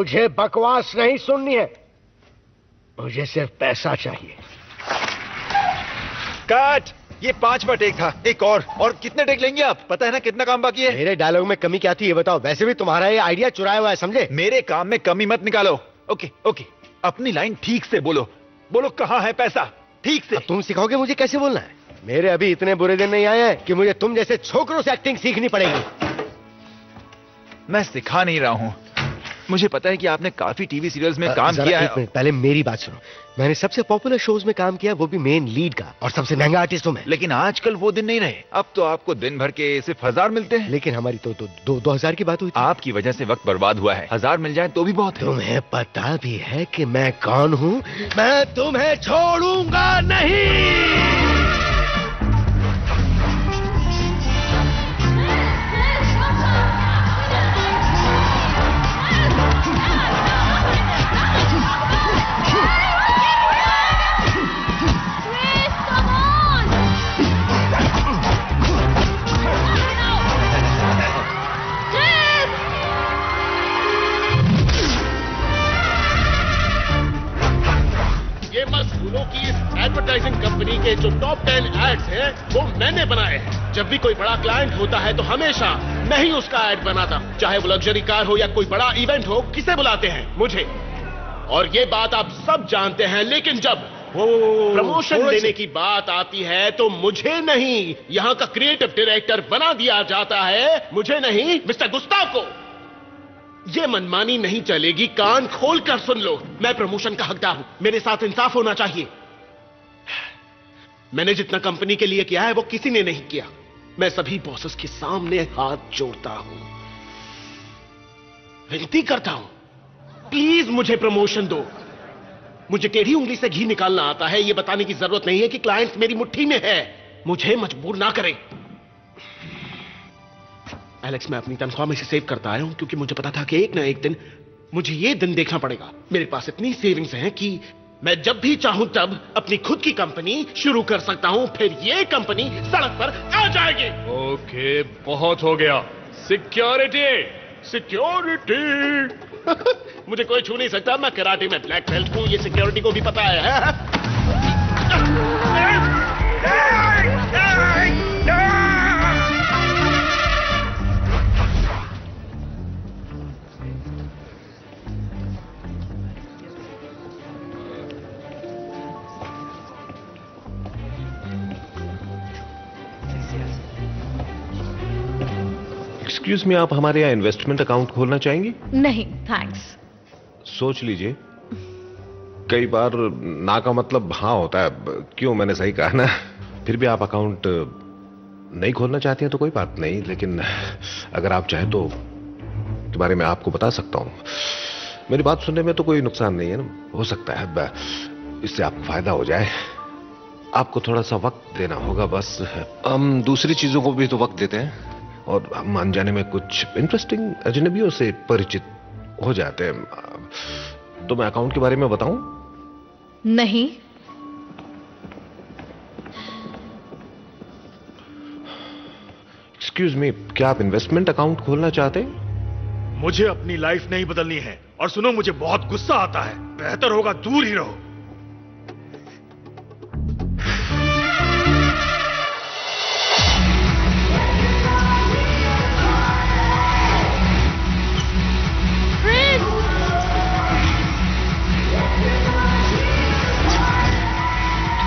मुझे बकवास नहीं सुननी है, मुझे सिर्फ पैसा चाहिए। कट। ये 5वां टेक था। एक और कितने टेक लेंगे आप? पता है ना कितना काम बाकी है? मेरे डायलॉग में कमी क्या थी ये बताओ। वैसे भी तुम्हारा ये आइडिया चुराया हुआ है, समझे? मेरे काम में कमी मत निकालो। ओके ओके, अपनी लाइन ठीक से बोलो। बोलो कहाँ है पैसा, ठीक से। अब तुम सिखाओगे मुझे कैसे बोलना है? मेरे अभी इतने बुरे दिन नहीं आए हैं कि मुझे तुम जैसे छोकरों से एक्टिंग सीखनी पड़ेगी। मैं सिखा नहीं रहा हूं, मुझे पता है कि आपने काफी टीवी सीरियल्स में काम किया है। एक मिनट, पहले मेरी बात सुनो। मैंने सबसे पॉपुलर शोज में काम किया, वो भी मेन लीड का, और सबसे महंगा आर्टिस्ट हूं मैं। लेकिन आजकल वो दिन नहीं रहे। अब तो आपको दिन भर के सिर्फ 1000 मिलते हैं। लेकिन हमारी तो 2000 की बात हुई थी। आपकी वजह से वक्त बर्बाद हुआ है। 1000 मिल जाए तो भी बहुत है। तुम्हें पता भी है कि मैं कौन हूं? मैं तुम्हें छोड़ूंगा नहीं। की इस एडवर्टाइजिंग कंपनी के जो टॉप 10 एड्स हैं वो मैंने बनाए हैं। जब भी कोई बड़ा क्लाइंट होता है तो हमेशा मैं ही उसका एड बनाता हूं। चाहे वो लग्जरी कार हो या कोई बड़ा इवेंट हो, किसे बुलाते हैं? मुझे। और ये बात आप सब जानते हैं, लेकिन जब प्रमोशन देने की बात आती है तो मुझे नहीं, यहां का क्रिएटिव डायरेक्टर बना दिया जाता है। मुझे नहीं, मिस्टर गुस्ताव को। ये मनमानी नहीं चलेगी, कान खोलकर सुन लो। मैं प्रमोशन का हकदार हूं, मेरे साथ इंसाफ होना चाहिए। मैंने जितना कंपनी के लिए किया है वो किसी ने नहीं किया। मैं सभी बॉसेस के सामने हाथ जोड़ता हूं, विनती करता हूं, प्लीज मुझे प्रमोशन दो। मुझे टेढ़ी उंगली से घी निकालना आता है, यह बताने की जरूरत नहीं है कि क्लाइंट्स मेरी मुट्ठी में है। मुझे मजबूर ना करें। एलेक्स, मैं अपनी तनख्वाह में से सेव करता आया हूं क्योंकि मुझे पता था कि एक ना एक दिन मुझे ये दिन देखना पड़ेगा। मेरे पास इतनी सेविंग्स हैं कि मैं जब भी चाहूं तब अपनी खुद की कंपनी शुरू कर सकता हूं। फिर ये कंपनी सड़क पर आ जाएगी। ओके, बहुत हो गया। Security, security. मुझे कोई छू नहीं सकता, मैं कराटे में ब्लैक बेल्ट हूं, ये सिक्योरिटी को भी पता है। एक्सक्यूज मी, आप हमारे यहाँ इन्वेस्टमेंट अकाउंट खोलना चाहेंगी? नहीं थैंक्स। सोच लीजिए, कई बार ना का मतलब हाँ होता है। क्यों, मैंने सही कहा ना? फिर भी आप अकाउंट नहीं खोलना चाहती हैं तो कोई बात नहीं, लेकिन अगर आप चाहें तो के बारे में आपको बता सकता हूं। मेरी बात सुनने में तो कोई नुकसान नहीं है ना, हो सकता है इससे आपको फायदा हो जाए। आपको थोड़ा सा वक्त देना होगा बस। हम दूसरी चीजों को भी तो वक्त देते हैं, और हम अनजाने में कुछ इंटरेस्टिंग अजनबियों से परिचित हो जाते हैं। तो मैं अकाउंट के बारे में बताऊं? नहीं। एक्सक्यूज मी, क्या आप इन्वेस्टमेंट अकाउंट खोलना चाहते हैं? मुझे अपनी लाइफ नहीं बदलनी है। और सुनो, मुझे बहुत गुस्सा आता है, बेहतर होगा दूर ही रहो।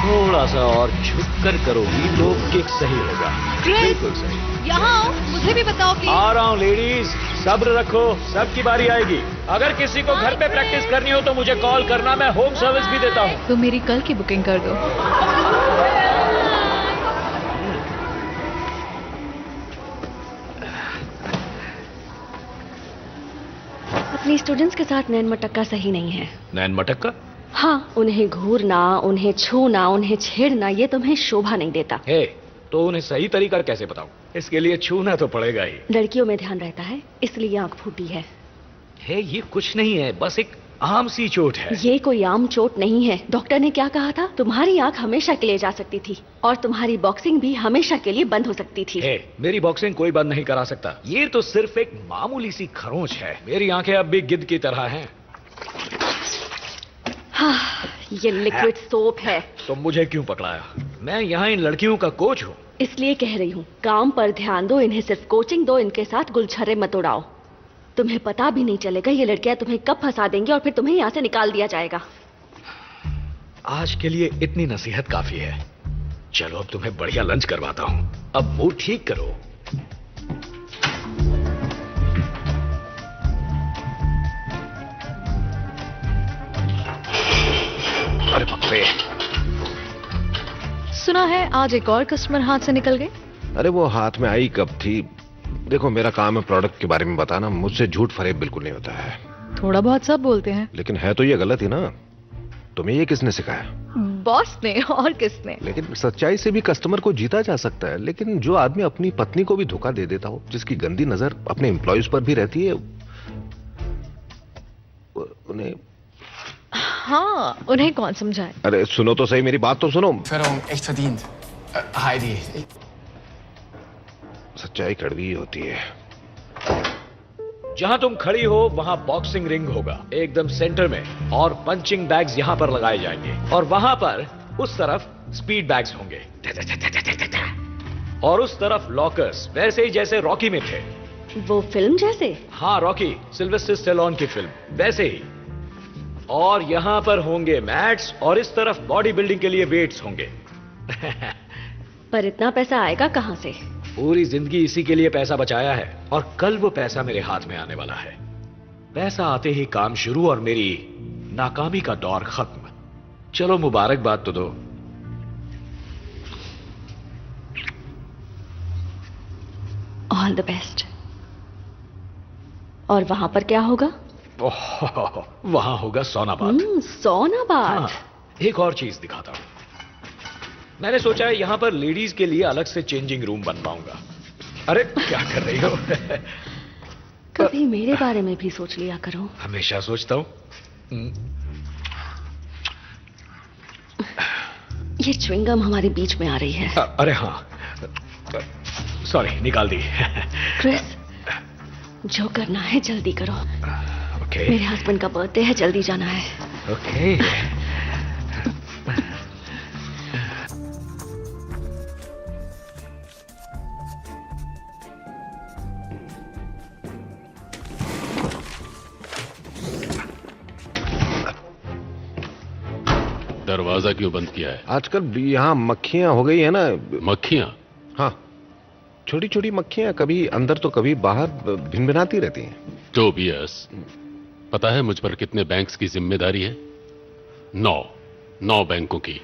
थोड़ा सा और झुककर करोगी तो किक सही होगा। बिल्कुल सही। यहाँ आओ, मुझे भी बताओ कि आ रहा हूँ लेडीज, सब्र रखो, सबकी बारी आएगी। अगर किसी को घर पे प्रैक्टिस करनी हो तो मुझे कॉल करना, मैं होम सर्विस भी देता हूँ। तो मेरी कल की बुकिंग कर दो। अपनी स्टूडेंट्स के साथ नैन मटक्का सही नहीं है। नैन मटक्का? हाँ, उन्हें घूरना, उन्हें छूना, उन्हें छेड़ना, ये तुम्हें शोभा नहीं देता। हे, तो उन्हें सही तरीका कैसे बताऊं? इसके लिए छूना तो पड़ेगा ही। लड़कियों में ध्यान रहता है, इसलिए आंख फूटी है। हे, ये कुछ नहीं है, बस एक आम सी चोट है। ये कोई आम चोट नहीं है। डॉक्टर ने क्या कहा था? तुम्हारी आंख हमेशा के लिए जा सकती थी और तुम्हारी बॉक्सिंग भी हमेशा के लिए बंद हो सकती थी। हे, मेरी बॉक्सिंग कोई बंद नहीं करा सकता। ये तो सिर्फ एक मामूली सी खरोंच है। मेरी आंखें अब भी गिद्ध की तरह हैं। हाँ, ये लिक्विड सोप है। तुम मुझे क्यों पकड़ाया? मैं यहाँ इन लड़कियों का कोच हूँ। इसलिए कह रही हूँ, काम पर ध्यान दो, इन्हें सिर्फ कोचिंग दो, इनके साथ गुलछर्रे मत उड़ाओ। तुम्हें पता भी नहीं चलेगा ये लड़कियां तुम्हें कब फंसा देंगी और फिर तुम्हें यहाँ से निकाल दिया जाएगा। आज के लिए इतनी नसीहत काफी है। चलो अब तुम्हें बढ़िया लंच करवाता हूँ। अब मूड ठीक करो। अरे बाप रे। सुना है आज एक और कस्टमर हाथ से निकल गए। अरे वो हाथ में आई कब थी? देखो मेरा काम है प्रोडक्ट के बारे में बताना, मुझसे झूठ फरेब बिल्कुल नहीं होता है। थोड़ा बहुत सब बोलते हैं। लेकिन है तो ये गलत ही ना। तुम्हें ये किसने सिखाया? बॉस ने, और किसने? लेकिन सच्चाई से भी कस्टमर को जीता जा सकता है। लेकिन जो आदमी अपनी पत्नी को भी धोखा दे देता हो, जिसकी गंदी नजर अपने एम्प्लॉयज पर भी रहती है, उन्हें हाँ, उन्हें कौन समझाए? अरे सुनो तो सही, मेरी बात तो सुनो। Förderung echt verdient. Heidi. सच्चाई कड़वी होती है। जहां तुम खड़ी हो वहां बॉक्सिंग रिंग होगा एकदम सेंटर में, और पंचिंग बैग्स यहां पर लगाए जाएंगे, और वहां पर उस तरफ स्पीड बैग्स होंगे, और उस तरफ लॉकर्स, वैसे ही जैसे रॉकी में थे। वो फिल्म जैसे? हाँ, रॉकी, सिल्वेस्टर स्टेलोन की फिल्म, वैसे ही। और यहां पर होंगे मैट्स, और इस तरफ बॉडी बिल्डिंग के लिए वेट्स होंगे। पर इतना पैसा आएगा कहां से? पूरी जिंदगी इसी के लिए पैसा बचाया है, और कल वो पैसा मेरे हाथ में आने वाला है। पैसा आते ही काम शुरू और मेरी नाकामी का दौर खत्म। चलो मुबारकबाद तो दो। All the best. और वहां पर क्या होगा? वहां होगा सोनाबाद। सोनाबाद। हाँ, एक और चीज दिखाता हूं। मैंने सोचा है यहां पर लेडीज के लिए अलग से चेंजिंग रूम बनवाऊंगा। अरे क्या कर रही हो? कभी मेरे बारे में भी सोच लिया करो। हमेशा सोचता हूं। ये च्युइंगम हमारे बीच में आ रही है। अरे हाँ, सॉरी, निकाल दी। क्रिस, जो करना है जल्दी करो। ओके। मेरे हस्बैंड का बर्थडे है, जल्दी जाना है। ओके। दरवाजा क्यों बंद किया है? आजकल यहाँ मक्खियां हो गई है ना। मक्खियां? हाँ, छोटी छोटी मक्खियां, कभी अंदर तो कभी बाहर भिनभिनाती रहती हैं। टोबियस, पता है मुझ पर कितने बैंक्स की जिम्मेदारी है? 9 बैंकों की।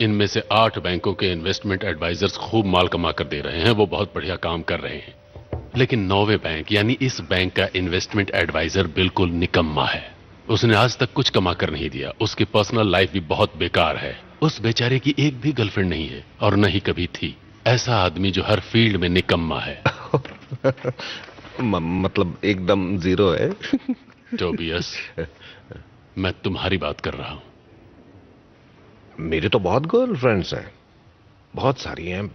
इनमें से 8 बैंकों के इन्वेस्टमेंट एडवाइजर्स खूब माल कमा कर दे रहे हैं, वो बहुत बढ़िया काम कर रहे हैं। लेकिन 9वें बैंक यानी इस बैंक का इन्वेस्टमेंट एडवाइजर बिल्कुल निकम्मा है। उसने आज तक कुछ कमा कर नहीं दिया। उसकी पर्सनल लाइफ भी बहुत बेकार है। उस बेचारे की एक भी गर्लफ्रेंड नहीं है, और न ही कभी थी। ऐसा आदमी जो हर फील्ड में निकम्मा है। मतलब एकदम जीरो है। टोबियस, मैं तुम्हारी बात कर रहा हूं। मेरी तो बहुत गर्लफ्रेंड्स हैं, बहुत सारी हैं।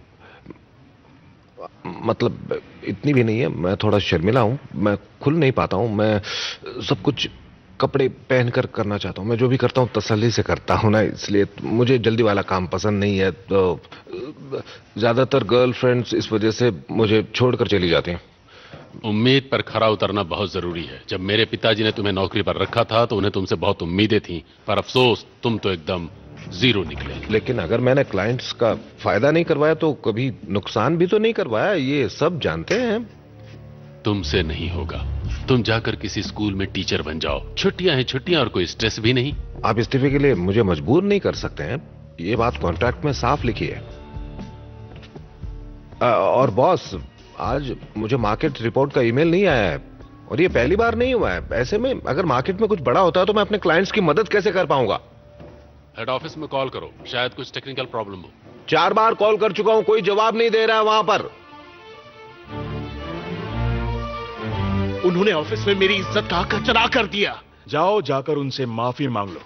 मतलब इतनी भी नहीं है। मैं थोड़ा शर्मिला हूं, मैं खुल नहीं पाता हूं। मैं सब कुछ कपड़े पहनकर करना चाहता हूं। मैं जो भी करता हूं तसल्ली से करता हूं ना, इसलिए मुझे जल्दी वाला काम पसंद नहीं है। तो ज्यादातर गर्लफ्रेंड्स इस वजह से मुझे छोड़कर चली जाती हैं। उम्मीद पर खरा उतरना बहुत जरूरी है। जब मेरे पिताजी ने तुम्हें नौकरी पर रखा था तो उन्हें तुमसे बहुत उम्मीदें थीं, पर अफसोस तुम तो एकदम जीरो निकले। लेकिन अगर मैंने क्लाइंट्स का फायदा नहीं करवाया तो कभी नुकसान भी तो नहीं करवाया, ये सब जानते हैं। तुमसे नहीं होगा। तुम जाकर किसी स्कूल में टीचर बन जाओ। छुट्टियां हैं छुट्टियां, और कोई स्ट्रेस भी नहीं। आप इस्तीफे के लिए मुझे मजबूर नहीं कर सकते हैं, ये बात कॉन्ट्रैक्ट में साफ लिखी है। और बॉस, आज मुझे मार्केट रिपोर्ट का ईमेल नहीं आया है, और ये पहली बार नहीं हुआ है। ऐसे में अगर मार्केट में कुछ बड़ा होता है तो मैं अपने क्लाइंट्स की मदद कैसे कर पाऊंगा? हेड ऑफिस में कॉल करो, शायद कुछ टेक्निकल प्रॉब्लम हो। 4 बार कॉल कर चुका हूं, कोई जवाब नहीं दे रहा है वहां पर। उन्होंने ऑफिस में मेरी इज्जत का कचरा कर दिया। जाओ जाकर उनसे माफी मांग लो,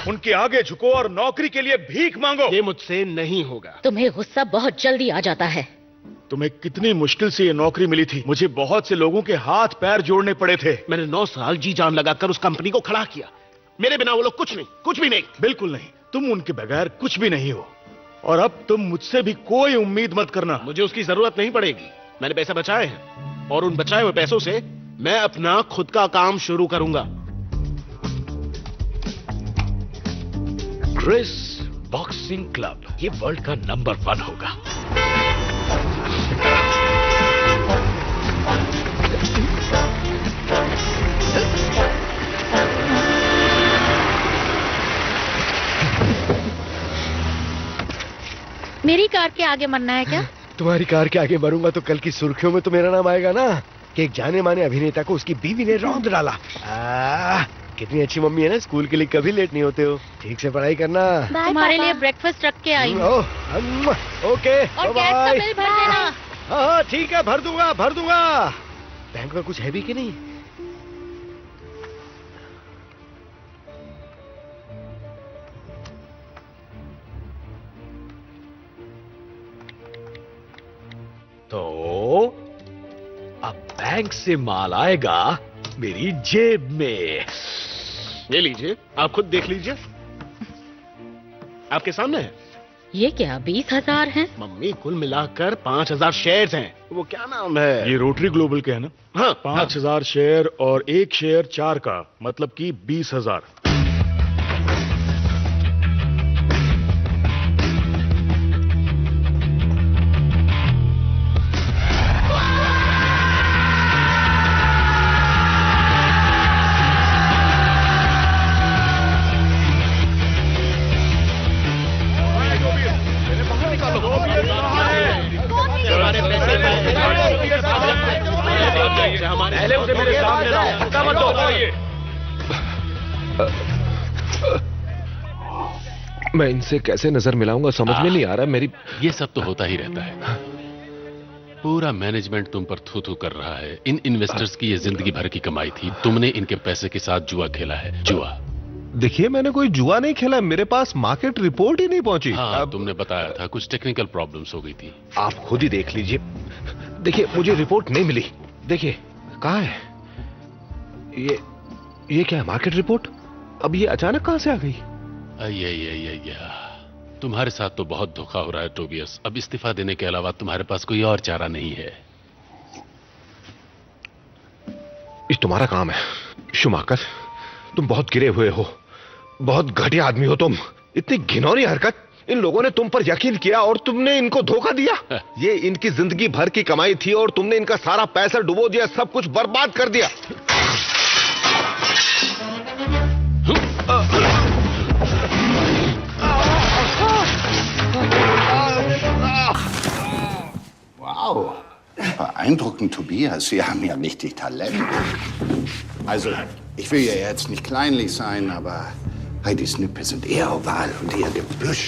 उनके आगे झुको और नौकरी के लिए भीख मांगो। ये मुझसे नहीं होगा। तुम्हें गुस्सा बहुत जल्दी आ जाता है। तुम्हें कितनी मुश्किल से ये नौकरी मिली थी। मुझे बहुत से लोगों के हाथ पैर जोड़ने पड़े थे। मैंने 9 साल जी जान लगाकर उस कंपनी को खड़ा किया। मेरे बिना वो लोग कुछ नहीं, कुछ भी नहीं। बिल्कुल नहीं, तुम उनके बगैर कुछ भी नहीं हो। और अब तुम मुझसे भी कोई उम्मीद मत करना। मुझे उसकी जरूरत नहीं पड़ेगी। मैंने पैसे बचाए हैं और उन बचाए हुए पैसों से मैं अपना खुद का काम शुरू करूंगा। क्रिस बॉक्सिंग क्लब ये वर्ल्ड का नंबर 1 होगा। मेरी कार के आगे मरना है क्या? तुम्हारी कार के आगे मरूंगा तो कल की सुर्खियों में तो मेरा नाम आएगा ना कि एक जाने माने अभिनेता को उसकी बीवी ने रौंद डाला। कितनी अच्छी मम्मी है ना, स्कूल के लिए कभी लेट नहीं होते हो। ठीक से पढ़ाई करना। तुम्हारे लिए ब्रेकफास्ट रख के आई हूँ। ओके, और गैस का बिल भर देना। हाँ ठीक है, भर दूंगा भर दूंगा। बैंक में कुछ है भी कि नहीं? तो अब बैंक से माल आएगा मेरी जेब में। ये लीजिए, आप खुद देख लीजिए, आपके सामने है। ये क्या 20,000 हैं? मम्मी कुल मिलाकर 5,000 शेयर्स हैं। वो क्या नाम है? ये रोटरी ग्लोबल के है ना? हाँ, 5,000 शेयर और एक शेयर 4 का मतलब कि 20,000। पहले उसे मेरे सामने लाओ, धक्का मत दो। मैं इनसे कैसे नजर मिलाऊंगा समझ में नहीं आ रहा। मेरी ये सब तो होता ही रहता है। पूरा मैनेजमेंट तुम पर थू थू कर रहा है। इन इन्वेस्टर्स की ये जिंदगी भर की कमाई थी। तुमने इनके पैसे के साथ जुआ खेला है। जुआ। देखिए मैंने कोई जुआ नहीं खेला, मेरे पास मार्केट रिपोर्ट ही नहीं पहुंची। हाँ, तुमने बताया था कुछ टेक्निकल प्रॉब्लम्स हो गई थी। आप खुद ही देख लीजिए। देखिए मुझे रिपोर्ट नहीं मिली। देखिए कहाँ है ये क्या है? Market report? अब ये अचानक कहां से आ गई? तुम्हारे साथ तो बहुत धोखा हो रहा है टोबियस। अब इस्तीफा देने के अलावा तुम्हारे पास कोई और चारा नहीं है। इस तुम्हारा काम है शुमाकर। तुम बहुत गिरे हुए हो, बहुत घटिया आदमी हो तुम। इतनी घिनौनी हरकत। इन लोगों ने तुम पर यकीन किया और तुमने इनको धोखा दिया। ये इनकी जिंदगी भर की कमाई थी और तुमने इनका सारा पैसा डुबो दिया, सब कुछ बर्बाद कर दिया। Wow, beeindruckend, Tobias. Sie haben ja richtig Talent. Also, ich will ja jetzt nicht kleinlich sein, aber Heidis Nippe sind eher oval und eher Gebüsch.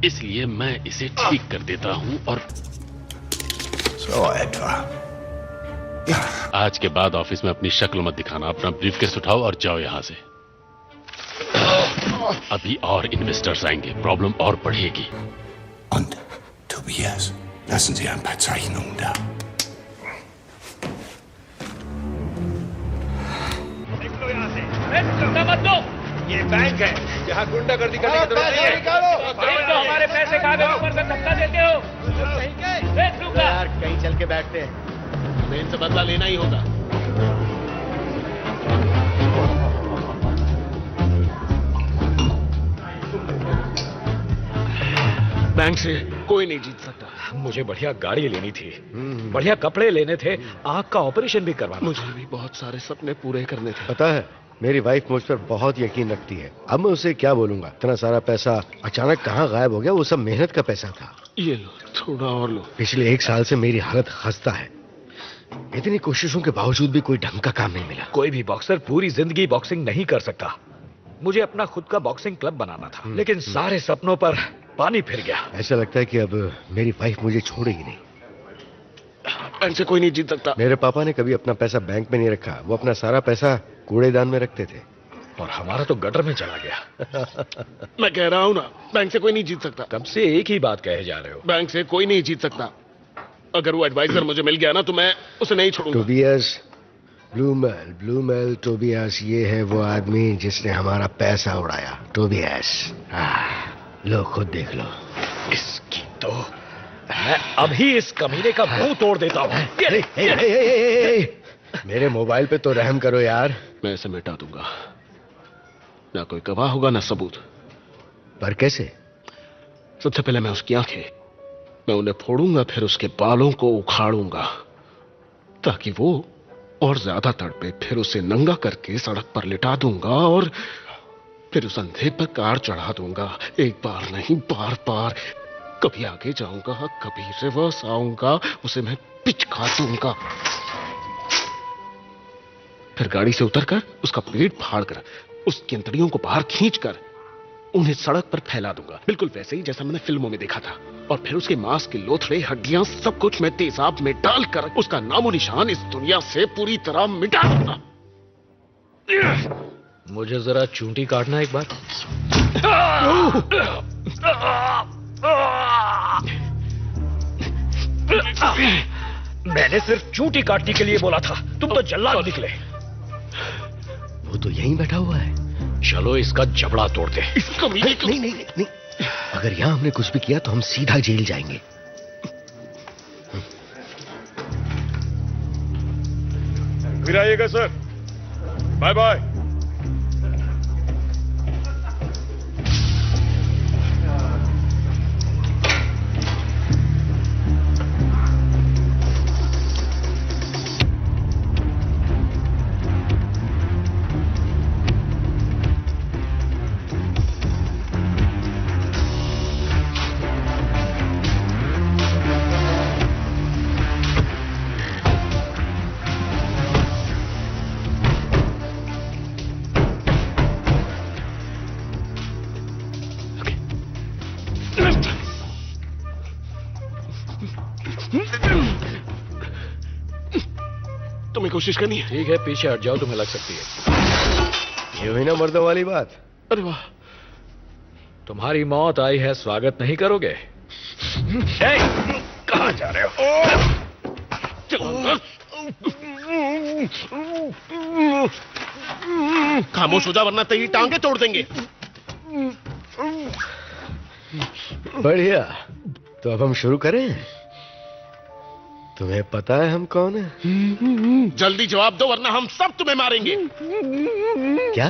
इसलिए मैं इसे ठीक कर देता हूँ और So etwa. Ja. आज के बाद ऑफिस में अपनी शक्ल मत दिखाना। अपना ब्रीफकेस उठाओ और जाओ यहाँ से। अभी और इन्वेस्टर्स आएंगे, प्रॉब्लम और बढ़ेगी। Und, Tobias, lassen Sie ein paar Zeichnungen da. मत दो। ये बैंक है जहाँ गुंडागर्दी करने की जरूरत नहीं है। तो हमारे पैसे खा गए, ऊपर से धक्का देते हो। यार कहीं चल के बैठते हैं। हमें इनसे बदला लेना ही होगा। बैंक से कोई नहीं जीत सकता। मुझे बढ़िया गाड़ी लेनी थी, बढ़िया कपड़े लेने थे, आंख का ऑपरेशन भी करवाना। मुझे भी बहुत सारे सपने पूरे करने थे। पता है मेरी वाइफ मुझ पर बहुत यकीन रखती है। अब मैं उसे क्या बोलूंगा? इतना सारा पैसा अचानक कहाँ गायब हो गया? वो सब मेहनत का पैसा था। ये लो, थोड़ा और लो। पिछले 1 साल से मेरी हालत खस्ता है। इतनी कोशिशों के बावजूद भी कोई ढंग का काम नहीं मिला। कोई भी बॉक्सर पूरी जिंदगी बॉक्सिंग नहीं कर सकता। मुझे अपना खुद का बॉक्सिंग क्लब बनाना था, लेकिन सारे सपनों पर पानी फिर गया। ऐसा लगता है कि अब मेरी वाइफ मुझे छोड़ेगी नहीं। बैंक से कोई नहीं जीत सकता। मेरे पापा ने कभी अपना पैसा बैंक में नहीं रखा, वो अपना सारा पैसा कूड़ेदान में रखते थे। और हमारा तो गटर में चला गया। मैं कह रहा हूं ना, बैंक से कोई नहीं जीत सकता। कब से एक ही बात कहे जा रहे हो? बैंक से कोई नहीं जीत सकता। अगर वो एडवाइजर मुझे मिल गया ना तो मैं उसे नहीं छोड़ूंगा। टोबियास ब्लूमेल टोबियास, ये है वो आदमी जिसने हमारा पैसा उड़ाया। टोबियास, लो खुद देख लो। इसकी तो मैं अभी इस कमीने का मुंह तोड़ देता हूं। मेरे मोबाइल पे तो रहम करो यार। मैं इसे मिटा दूंगा, ना कोई गवाह होगा ना सबूत। पर कैसे? सबसे पहले मैं उसकी आंखें, मैं उन्हें फोड़ूंगा, फिर उसके बालों को उखाड़ूंगा ताकि वो और ज्यादा तड़पे। फिर उसे नंगा करके सड़क पर लिटा दूंगा और फिर उस अंधे पर कार चढ़ा दूंगा। एक बार नहीं, बार बार। कभी आगे जाऊंगा, कभी रिवर्स आऊंगा, उसे मैं पिचका दूंगा। फिर गाड़ी से उतरकर उसका पेट फाड़कर उसकी अंतड़ियों को बाहर खींचकर उन्हें सड़क पर फैला दूंगा, बिल्कुल वैसे ही जैसा मैंने फिल्मों में देखा था। और फिर उसके मांस के लोथड़े, हड्डियां, सब कुछ मैं तेजाब में डालकर उसका नामो निशान इस दुनिया से पूरी तरह मिटा दूंगा। मुझे जरा चूंटी काटना एक बार। मैंने सिर्फ चूंटी काटने के लिए बोला था, तुम तो जल्लाद निकले। वो तो यहीं बैठा हुआ है। चलो इसका जबड़ा तोड़ दे। नहीं। अगर यहां हमने कुछ भी किया तो हम सीधा जेल जाएंगे। फिर आइएगा सर। Bye bye. तुम्हें कोशिश करनी है? ठीक है, पीछे हट जाओ, तुम्हें लग सकती है। ये हुई ना मर्दों वाली बात। अरे वाह, तुम्हारी मौत आई है, स्वागत नहीं करोगे? कहां जा रहे हो? खामोश हो जा वरना तेरी टांगे तोड़ देंगे। बढ़िया, तो अब हम शुरू करें। तुम्हें पता है हम कौन है? जल्दी जवाब दो वरना हम सब तुम्हें मारेंगे। क्या?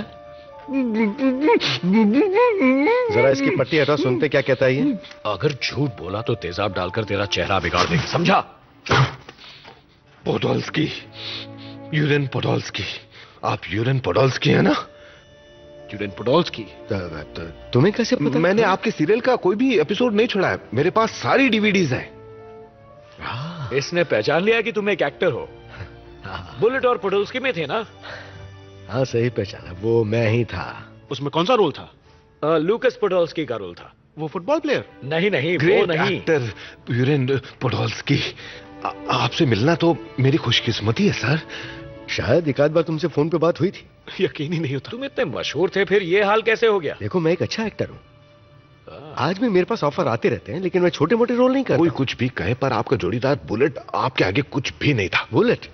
जरा इसकी पट्टी हटाओ, सुनते क्या कहता है ये। अगर झूठ बोला तो तेजाब डालकर तेरा चेहरा बिगाड़ देंगे, समझा? Podolski, यूरेन Podolski. आप यूरेन पोडोल्स्की है ना? यूरेन पोडोल्स्की? तुम्हें कैसे पता? मैंने आपके सीरियल का कोई भी एपिसोड नहीं छोड़ा है, मेरे पास सारी डीवीडीज हैं। इसने पहचान लिया कि तुम एक एक्टर हो। बुलेट और पोडोल्स्की में थे ना? हाँ सही पहचाना, वो मैं ही था। उसमें कौन सा रोल था? लूकस पोडोल्स्की का रोल था। वो फुटबॉल प्लेयर? नहीं, वो ग्रेट नहीं। Actor यूरेन Podolski. आपसे मिलना तो मेरी खुशकिस्मती है सर। शायद एक आध बार तुमसे फोन पे बात हुई थी। यकीन ही नहीं होता। तुम इतने मशहूर थे, फिर ये हाल कैसे हो गया? देखो, मैं एक अच्छा एक्टर हूँ। आज भी मेरे पास ऑफर आते रहते हैं, लेकिन मैं छोटे मोटे रोल नहीं करता। कोई कुछ भी कहे, पर आपका जोड़ीदार बुलेट आपके आगे कुछ भी नहीं था। बुलेट?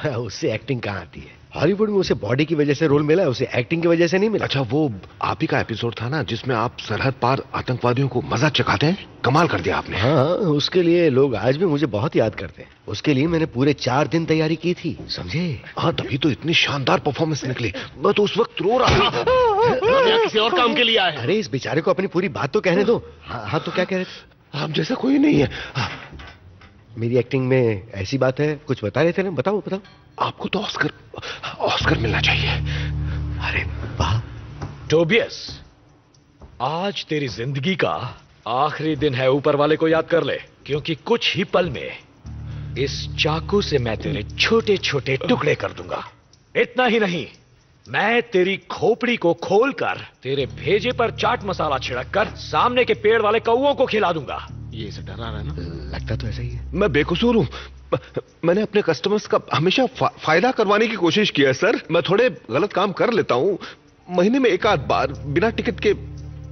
उससे एक्टिंग कहाँ आती है? हॉलीवुड में उसे बॉडी की वजह से रोल मिला, उसे एक्टिंग की वजह से नहीं मिला। अच्छा, वो आप ही का एपिसोड था ना जिसमें आप सरहद पार आतंकवादियों को मजा चखाते हैं? कमाल कर दिया आपने। हाँ, उसके लिए लोग आज भी मुझे बहुत याद करते हैं। उसके लिए मैंने पूरे 4 दिन तैयारी की थी, समझे? हाँ, तभी तो इतनी शानदार परफॉर्मेंस निकली। मैं तो उस वक्त रो रहा था। किसी और काम के लिए आए? अरे इस बेचारे को अपनी पूरी बात तो कहने दो। हाँ, तो क्या कह रहे थे? आप जैसा कोई नहीं है। मेरी एक्टिंग में ऐसी बात है, कुछ बता रहे थे ना? बताओ। आपको तो ऑस्कर मिलना चाहिए। अरे वाह। टोबियस, आज तेरी जिंदगी का आखिरी दिन है, ऊपर वाले को याद कर ले, क्योंकि कुछ ही पल में इस चाकू से मैं तेरे छोटे छोटे टुकड़े कर दूंगा। इतना ही नहीं, मैं तेरी खोपड़ी को खोलकर तेरे भेजे पर चाट मसाला छिड़ककर सामने के पेड़ वाले कौओं को खिला दूंगा। ये इसे डरा रहा है ना? लगता तो ऐसा ही है। मैं बेकसूर हूं, मैंने अपने कस्टमर्स का हमेशा फायदा करवाने की कोशिश की है सर। मैं थोड़े गलत काम कर लेता हूँ, महीने में एक आध बार बिना टिकट के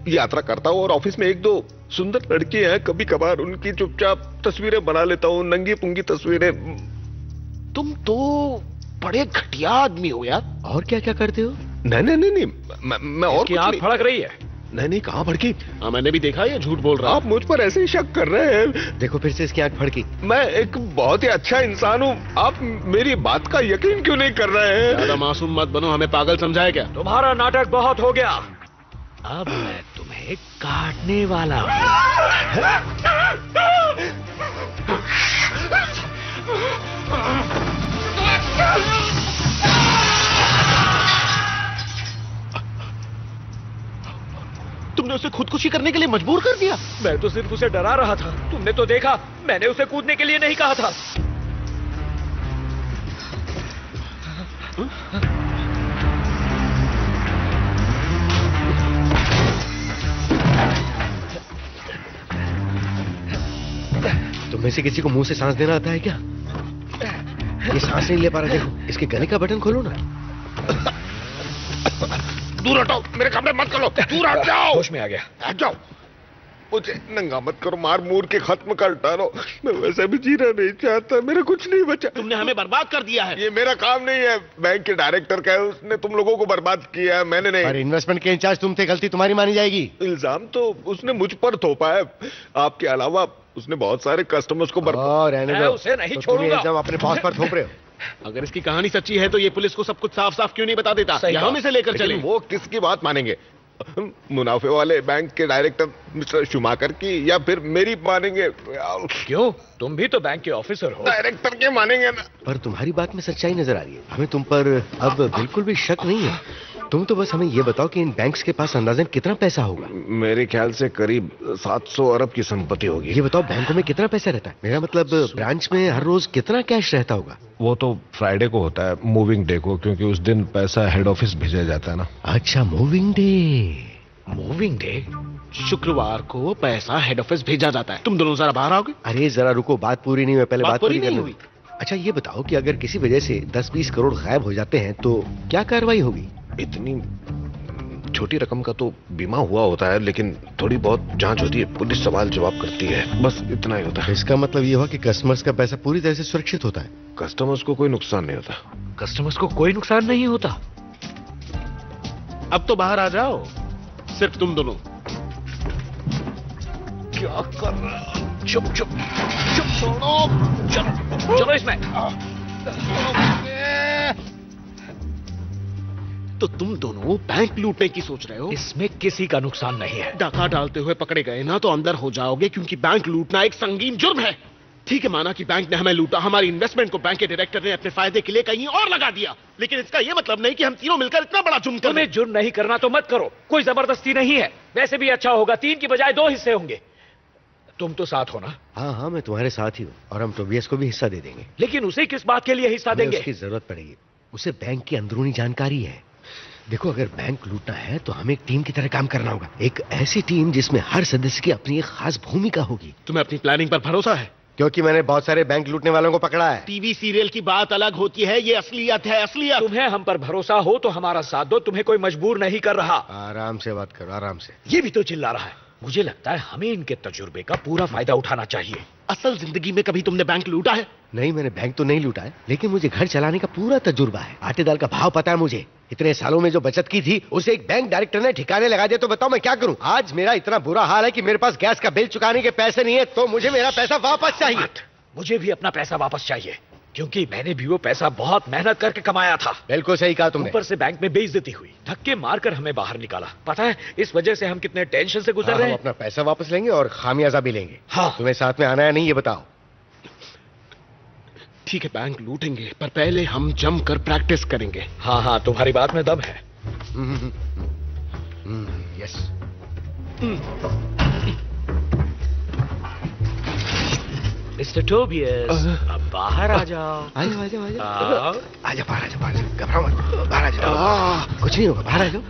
यात्रा करता हूँ और ऑफिस में एक दो सुंदर लड़की हैं, कभी कभार उनकी चुपचाप तस्वीरें बना लेता हूँ, नंगी पुंगी तस्वीरें। तुम तो बड़े घटिया आदमी हो यार। और क्या क्या करते हो? नहीं, मैं और कुछ आंख नहीं। फड़क रही है। नहीं, कहाँ भड़की? मैंने भी देखा, ये झूठ बोल रहा है। आप मुझ पर ऐसे ही शक कर रहे हैं। देखो फिर से इसकी आंख फड़की। मैं एक बहुत ही अच्छा इंसान हूँ, आप मेरी बात का यकीन क्यों नहीं कर रहे हैं? ज्यादा मासूम मत बनो, हमें पागल समझाए क्या? तुम्हारा नाटक बहुत हो गया, अब मैं तुम्हें काटने वाला हूँ। तुमने उसे खुदकुशी करने के लिए मजबूर कर दिया? मैं तो सिर्फ उसे डरा रहा था, तुमने तो देखा मैंने उसे कूदने के लिए नहीं कहा था। तुम में से किसी को मुंह से सांस देना आता है क्या? ये सांस नहीं ले पा रहा, देखो इसके गले का बटन खोलो ना। दूर हटाओ, मेरे कमरे मत करो, दूर हट जाओ। होश में आ गया। हट जाओ, मुझे नंगा मत करो, मार मूर के खत्म कर डालो। मैं वैसे भी जीना नहीं चाहता, मेरा कुछ नहीं बचा। तुमने हमें बर्बाद कर दिया है। ये मेरा काम नहीं है, बैंक के डायरेक्टर का है, उसने तुम लोगों को बर्बाद किया है, मैंने नहीं। अरे इन्वेस्टमेंट के इंचार्ज तुम थे, गलती तुम्हारी मानी जाएगी। इल्जाम तो उसने मुझ पर थोपा है, आपके अलावा उसने बहुत सारे कस्टमर्स को बर्बाद। रहने दो, उसे नहीं तो छोड़ूंगा। तुम अपने बॉस पर थोप रहे हो। अगर इसकी कहानी सच्ची है तो ये पुलिस को सब कुछ साफ साफ क्यों नहीं बता देता? या हम इसे लेकर चले? वो किसकी बात मानेंगे? मुनाफे वाले बैंक के डायरेक्टर मिस्टर शुमाकर की, या फिर मेरी मानेंगे? क्यों, तुम भी तो बैंक के ऑफिसर हो। डायरेक्टर के मानेंगे ना। पर तुम्हारी बात में सच्चाई नजर आ रही है, हमें तुम पर अब बिल्कुल भी शक नहीं है। तुम तो बस हमें ये बताओ कि इन बैंक्स के पास अंदाजन कितना पैसा होगा? मेरे ख्याल से करीब 700 अरब की संपत्ति होगी। ये बताओ बैंकों में कितना पैसा रहता है? मेरा मतलब ब्रांच में हर रोज कितना कैश रहता होगा? वो तो फ्राइडे को होता है, मूविंग डे को, क्योंकि उस दिन पैसा हेड ऑफिस भेजा जाता है ना। अच्छा, मूविंग डे। Moving day? शुक्रवार को पैसा हेड ऑफिस भेजा जाता है। तुम दोनों जरा बाहर आओगे? अरे जरा रुको, बात पूरी नहीं हुई, पहले बात पूरी नहीं कर हुई। अच्छा ये बताओ कि अगर किसी वजह से 10-20 करोड़ गायब हो जाते हैं तो क्या कार्रवाई होगी? इतनी छोटी रकम का तो बीमा हुआ होता है, लेकिन थोड़ी बहुत जांच होती है, पुलिस सवाल जवाब करती है, बस इतना ही होता है। इसका मतलब ये हुआ कि कस्टमर्स का पैसा पूरी तरह से सुरक्षित होता है? कस्टमर्स को कोई नुकसान नहीं होता। कस्टमर्स को कोई नुकसान नहीं होता? अब तो बाहर आ जाओ, सिर्फ तुम दोनों। क्या कर रहा? चुप चुप चुप, छोड़ो, चलो चलो इसमें। तो तुम दोनों बैंक लूटने की सोच रहे हो? इसमें किसी का नुकसान नहीं है। डाका डालते हुए पकड़े गए ना तो अंदर हो जाओगे, क्योंकि बैंक लूटना एक संगीन जुर्म है। ठीक है, माना कि बैंक ने हमें लूटा, हमारी इन्वेस्टमेंट को बैंक के डायरेक्टर ने अपने फायदे के लिए कहीं और लगा दिया, लेकिन इसका यह मतलब नहीं कि हम तीनों मिलकर इतना बड़ा जुर्म कर लें। तुम्हें जुर्म नहीं करना तो मत करो, कोई जबरदस्ती नहीं है। वैसे भी अच्छा होगा, 3 की बजाय 2 हिस्से होंगे। तुम तो साथ हो ना? हाँ हाँ, मैं तुम्हारे साथ ही हूँ, और हम टोबियस को भी हिस्सा दे देंगे। लेकिन उसे किस बात के लिए हिस्सा देंगे? उसकी जरूरत पड़ेगी, उसे बैंक की अंदरूनी जानकारी है। देखो, अगर बैंक लूटना है तो हमें एक टीम की तरह काम करना होगा, एक ऐसी टीम जिसमें हर सदस्य की अपनी एक खास भूमिका होगी। तुम्हें अपनी प्लानिंग पर भरोसा है? क्योंकि मैंने बहुत सारे बैंक लूटने वालों को पकड़ा है। टीवी सीरियल की बात अलग होती है, ये असलियत है, असलियत। तुम्हें हम पर भरोसा हो तो हमारा साथ दो, तुम्हें कोई मजबूर नहीं कर रहा। आराम से बात करो, आराम से। ये भी तो चिल्ला रहा है। मुझे लगता है हमें इनके तजुर्बे का पूरा फायदा उठाना चाहिए। असल जिंदगी में कभी तुमने बैंक लूटा है? नहीं, मैंने बैंक तो नहीं लूटा है, लेकिन मुझे घर चलाने का पूरा तजुर्बा है। आटे दाल का भाव पता है मुझे। इतने सालों में जो बचत की थी उसे एक बैंक डायरेक्टर ने ठिकाने लगा दिया, तो बताओ मैं क्या करूं? आज मेरा इतना बुरा हाल है कि मेरे पास गैस का बिल चुकाने के पैसे नहीं है, तो मुझे मेरा पैसा वापस चाहिए। मुझे भी अपना पैसा वापस चाहिए, क्योंकि मैंने भी वो पैसा बहुत मेहनत करके कमाया था। बिल्कुल सही कहा तुमने। ऊपर से बैंक में बेइज्जती हुई, धक्के मारकर हमें बाहर निकाला। पता है इस वजह से हम कितने टेंशन से गुजर रहे हैं। हम अपना पैसा वापस लेंगे और खामियाजा भी लेंगे। हाँ। तुम्हें साथ में आना है नहीं, ये बताओ? ठीक है, बैंक लूटेंगे, पर पहले हम जमकर प्रैक्टिस करेंगे। हाँ हाँ, तुम्हारी बात में दम है। यस। मिस्टर टोबियस, अब बाहर आ जाओ। आ जाओ, आ जाओ, आ जाओ। आ जाओ, बाहर आ जाओ, बाहर आ जाओ, घबराओ मत, बाहर आ जाओ। कुछ नहीं होगा, बाहर आ जाओ।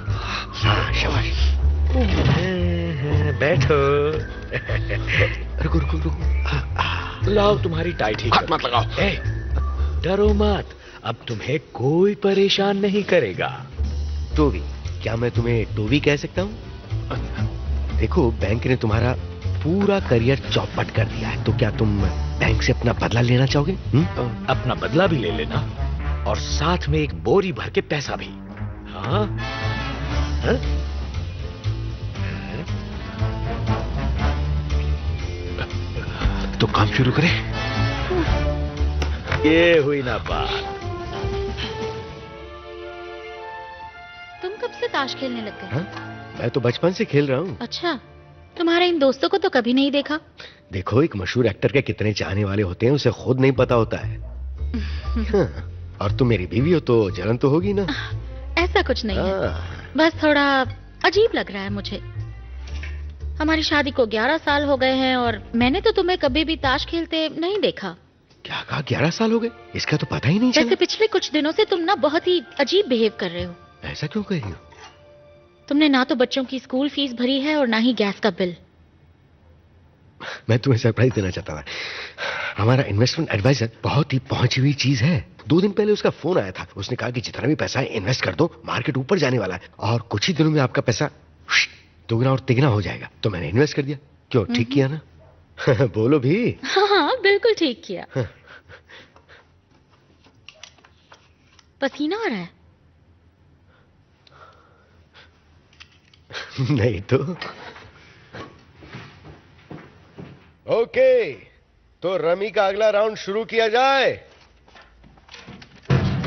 हाँ, शाबाश। बैठो। रुको रुको रुको। लाओ तुम्हारी टाई ठीक हाथ मत लगाओ। डरो मत, अब तुम्हें कोई परेशान नहीं करेगा। टोवी, क्या मैं तुम्हें टोवी कह सकता हूँ? देखो, बैंक ने तुम्हारा पूरा करियर चौपट कर दिया है, तो क्या तुम बैंक से अपना बदला लेना चाहोगे? अपना बदला भी ले लेना और साथ में एक बोरी भर के पैसा भी। हाँ? हाँ? तो काम शुरू करें। ये हुई ना बात। तुम कब से ताश खेलने लग गए? मैं तो बचपन से खेल रहा हूँ। अच्छा, तुम्हारे इन दोस्तों को तो कभी नहीं देखा। देखो, एक मशहूर एक्टर के कितने चाहने वाले होते हैं उसे खुद नहीं पता होता है। हाँ, और तुम मेरी बीवी हो तो जलन तो होगी ना? ऐसा कुछ नहीं है, बस थोड़ा अजीब लग रहा है मुझे। हमारी शादी को 11 साल हो गए हैं और मैंने तो तुम्हें कभी भी ताश खेलते नहीं देखा। क्या कहा, 11 साल हो गए? इसका तो पता ही नहीं चला। वैसे पिछले कुछ दिनों से तुम ना बहुत ही अजीब बिहेव कर रहे हो। ऐसा क्यों कह रही हो? तुमने ना तो बच्चों की स्कूल फीस भरी है और ना ही गैस का बिल। मैं तुम्हें सरप्राइज देना चाहता था। हमारा इन्वेस्टमेंट एडवाइजर बहुत ही पहुंची हुई चीज है। 2 दिन पहले उसका फोन आया था। उसने कहा कि जितना भी पैसा है इन्वेस्ट कर दो, मार्केट ऊपर जाने वाला है और कुछ ही दिनों में आपका पैसा दुगना और तिगना हो जाएगा। तो मैंने इन्वेस्ट कर दिया। क्यों, ठीक किया ना? बोलो भी। हाँ, बिल्कुल ठीक किया। पसीना आ रहा है? नहीं तो। ओके, तो रमी का अगला राउंड शुरू किया जाए।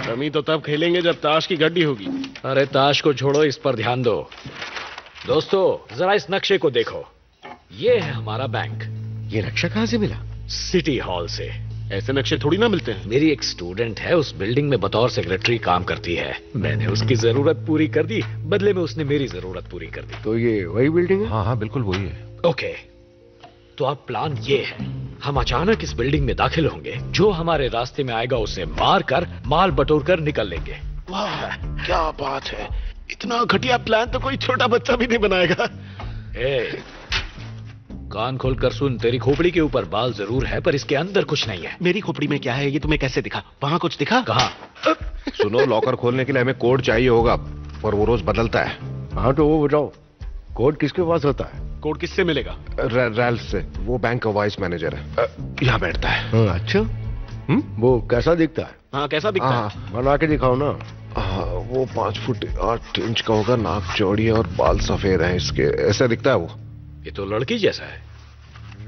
रमी तो तब खेलेंगे जब ताश की गड्डी होगी। अरे ताश को छोड़ो, इस पर ध्यान दो। दोस्तों, जरा इस नक्शे को देखो। ये है हमारा बैंक। ये नक्शा कहां से मिला? सिटी हॉल से। ऐसे नक्शे थोड़ी ना मिलते हैं। मेरी एक स्टूडेंट है, उस बिल्डिंग में बतौर सेक्रेटरी काम करती है। मैंने उसकी जरूरत पूरी कर दी, बदले में उसने मेरी जरूरत पूरी कर दी। तो ये वही बिल्डिंग है? हाँ हाँ, बिल्कुल वही है। ओके, तो अब प्लान ये है, हम अचानक इस बिल्डिंग में दाखिल होंगे। जो हमारे रास्ते में आएगा उसे मार कर माल बटोर कर निकल लेंगे। वाह, क्या बात है। इतना घटिया प्लान तो कोई छोटा बच्चा भी नहीं बनाएगा। कान खोलकर सुन, तेरी खोपड़ी के ऊपर बाल जरूर है पर इसके अंदर कुछ नहीं है। मेरी खोपड़ी में क्या है ये तुम्हें कैसे दिखा? वहां कुछ दिखा? कहाँ? सुनो, लॉकर खोलने के लिए हमें कोड चाहिए होगा और वो रोज बदलता है। हाँ, तो वो बताओ, कोड किसके पास होता है? कोड किससे मिलेगा? रैल्फ से। वो बैंक का वाइस मैनेजर है, यहाँ बैठता है। अच्छा, वो कैसा दिखता है? हाँ, कैसा दिखता है? बना के दिखाओ ना। वो 5 फुट 8 इंच का होगा, नाक चौड़ी है और बाल सफेद हैं इसके। ऐसा दिखता है वो। ये तो लड़की जैसा है।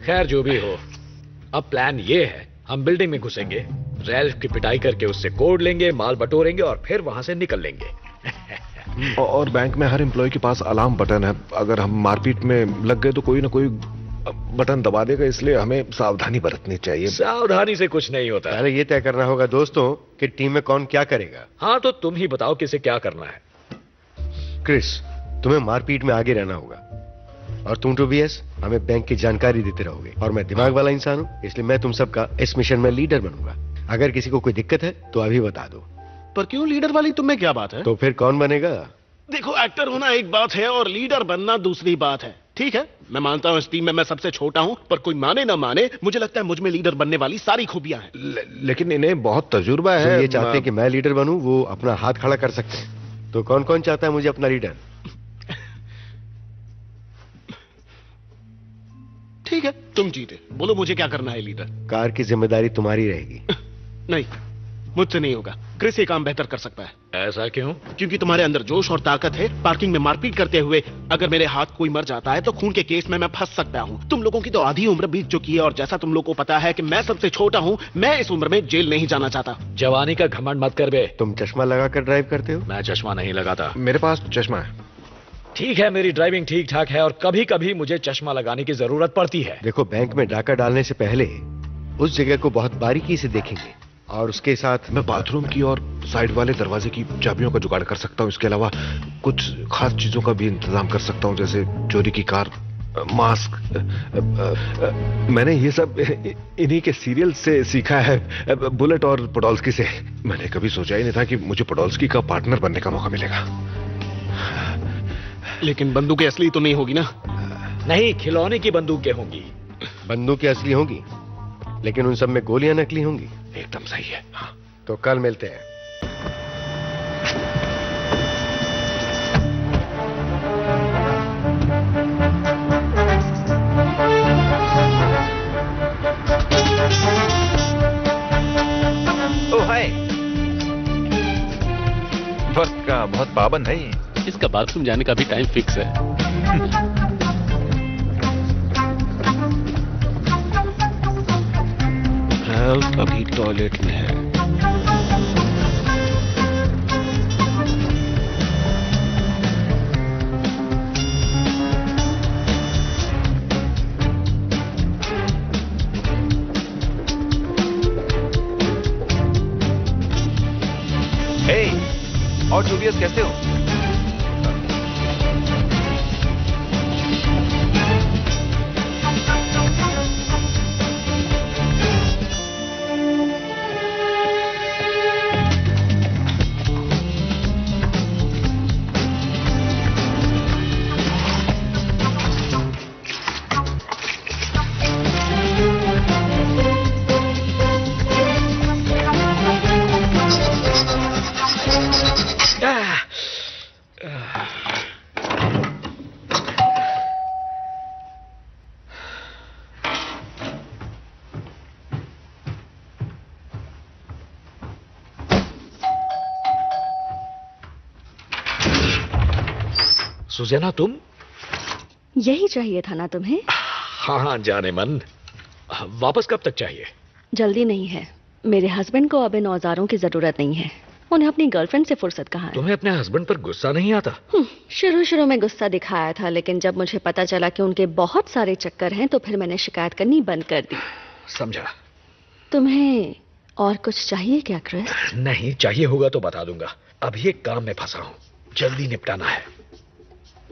खैर, जो भी हो, अब प्लान ये है, हम बिल्डिंग में घुसेंगे, रैल्फ की पिटाई करके उससे कोड लेंगे, माल बटोरेंगे और फिर वहां से निकल लेंगे। और बैंक में हर एम्प्लॉय के पास अलार्म बटन है। अगर हम मारपीट में लग गए तो कोई ना कोई बटन दबा देगा, इसलिए हमें सावधानी बरतनी चाहिए। सावधानी से कुछ नहीं होता। अरे ये तय करना होगा दोस्तों कि टीम में कौन क्या करेगा। हाँ, तो तुम ही बताओ किसे क्या करना है। क्रिस, तुम्हें मारपीट में आगे रहना होगा और तुम टोबियस हमें बैंक की जानकारी देते रहोगे। और मैं दिमाग वाला इंसान हूँ, इसलिए मैं तुम सबका इस मिशन में लीडर बनूंगा। अगर किसी को कोई दिक्कत है तो अभी बता दो। पर क्यों लीडर वाली तुम्हें क्या बात है? तो फिर कौन बनेगा? देखो, एक्टर होना एक बात है और लीडर बनना दूसरी बात है। ठीक है, मैं मानता हूँ इस टीम में मैं सबसे छोटा हूँ, पर कोई माने ना माने, मुझे लगता है मुझ में लीडर बनने वाली सारी खूबियां हैं। लेकिन इन्हें बहुत तजुर्बा है। ये चाहते हैं कि मैं लीडर बनूं, वो अपना हाथ खड़ा कर सकते हैं। तो कौन कौन चाहता है मुझे अपना लीडर? ठीक है, तुम जीते। बोलो मुझे क्या करना है लीडर? कार की जिम्मेदारी तुम्हारी रहेगी। नहीं, मुझसे नहीं होगा। क्रिस ये काम बेहतर कर सकता है। ऐसा क्यों? क्योंकि तुम्हारे अंदर जोश और ताकत है। पार्किंग में मारपीट करते हुए अगर मेरे हाथ कोई मर जाता है तो खून के केस में मैं फंस सकता हूँ। तुम लोगों की तो आधी उम्र बीत चुकी है और जैसा तुम लोगों को पता है कि मैं सबसे छोटा हूँ, मैं इस उम्र में जेल नहीं जाना चाहता। जवानी का घमंड मत कर बे। तुम चश्मा लगाकर ड्राइव करते हो? मैं चश्मा नहीं लगाता। मेरे पास चश्मा है। ठीक है, मेरी ड्राइविंग ठीक ठाक है और कभी कभी मुझे चश्मा लगाने की जरूरत पड़ती है। देखो, बैंक में डाका डालने से पहले उस जगह को बहुत बारीकी से देखेंगे और उसके साथ मैं बाथरूम की और साइड वाले दरवाजे की चाबियों का जुगाड़ कर सकता हूँ। इसके अलावा कुछ खास चीजों का भी इंतजाम कर सकता हूँ, जैसे चोरी की कार, मास्क। मैंने ये सब इन्हीं के सीरियल से सीखा है, बुलेट और पोडोल्स्की से। मैंने कभी सोचा ही नहीं था कि मुझे पोडोल्स्की का पार्टनर बनने का मौका मिलेगा। लेकिन बंदूकें असली तो नहीं होगी ना? नहीं, खिलौने की बंदूकें होंगी। बंदूकें असली होंगी? लेकिन उन सब में गोलियां नकली होंगी। एकदम सही है। हाँ। तो कल मिलते हैं। ओ हाय। वक्त का बहुत पाबंद है ये। इसका बाथरूम जाने का भी टाइम फिक्स है। हेल्प अभी टॉयलेट में है। हे, और जूलियस कैसे हो? सुजैना, तुम? यही चाहिए था ना तुम्हें? हाँ, जाने मन। वापस कब तक चाहिए? जल्दी नहीं है। मेरे हस्बैंड को अब इन औजारों की जरूरत नहीं है। उन्हें अपनी गर्लफ्रेंड से फुर्सत कहाँ है। तुम्हें अपने हस्बैंड पर गुस्सा नहीं आता? शुरू में गुस्सा दिखाया था, लेकिन जब मुझे पता चला कि उनके बहुत सारे चक्कर हैं तो फिर मैंने शिकायत करनी बंद कर दी। समझा। तुम्हें और कुछ चाहिए क्या क्रिस? नहीं, चाहिए होगा तो बता दूंगा। अभी एक काम में फंसा हूँ, जल्दी निपटाना है।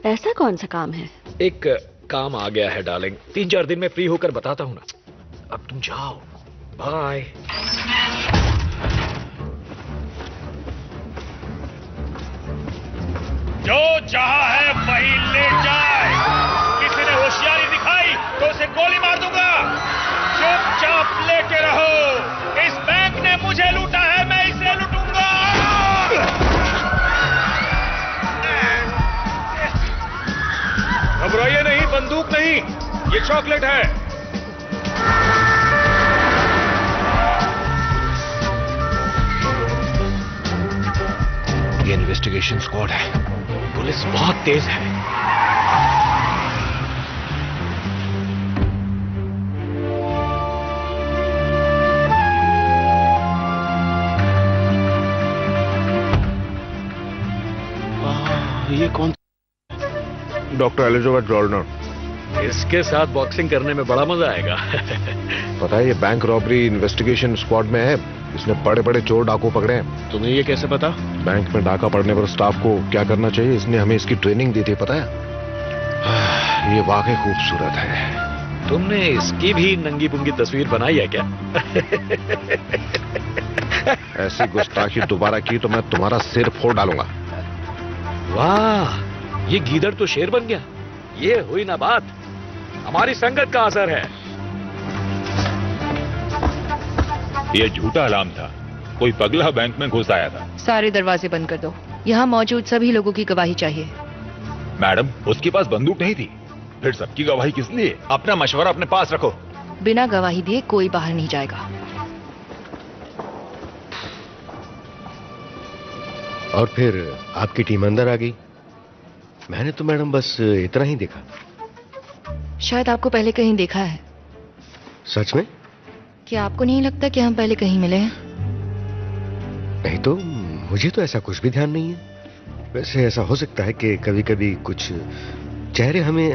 ऐसा कौन सा काम है? एक काम आ गया है डार्लिंग, 3-4 दिन में फ्री होकर बताता हूँ ना। अब तुम जाओ, बाय। जो जहां है वही ले जाए। किसी ने होशियारी दिखाई तो उसे गोली मार दूंगा। चुपचाप लेटे रहो। इस बैंक ने मुझे लूटा है, मैं इसे लूटूंगा। घबराइए नहीं, बंदूक नहीं, ये चॉकलेट है। ये इन्वेस्टिगेशन स्क्वाड है। पुलिस बहुत तेज है। ये कौन? Doctor Elizabeth Jordner. इसके साथ बॉक्सिंग करने में बड़ा मजा आएगा। पता है ये बैंक रॉबरी इन्वेस्टिगेशन स्क्वाड में है। इसने बड़े बड़े चोर डाकू पकड़े हैं। तुम्हें ये कैसे पता? बैंक में डाका पड़ने पर स्टाफ को क्या करना चाहिए, इसने हमें इसकी ट्रेनिंग दी थी, पता है। ये वाकई खूबसूरत है। तुमने इसकी भी नंगी पुंगी तस्वीर बनाई है क्या? ऐसी गुस्ताखी दोबारा की तो मैं तुम्हारा सिर फोड़ डालूंगा। वाह, ये गीदड़ तो शेर बन गया। ये हुई ना बात, हमारी संगत का असर है। ये झूठा अलार्म था। कोई पगला बैंक में घुस आया था। सारे दरवाजे बंद कर दो। यहाँ मौजूद सभी लोगों की गवाही चाहिए। मैडम, उसके पास बंदूक नहीं थी। फिर सबकी गवाही किस लिए? अपना मशवरा अपने पास रखो। बिना गवाही दिए कोई बाहर नहीं जाएगा। और फिर आपकी टीम अंदर आ गई। मैंने तो मैडम बस इतना ही देखा। शायद आपको पहले कहीं देखा है। सच में? क्या आपको नहीं लगता कि हम पहले कहीं मिले हैं? नहीं तो मुझे तो ऐसा कुछ भी ध्यान नहीं है। वैसे ऐसा हो सकता है कि कभी कभी कुछ चेहरे हमें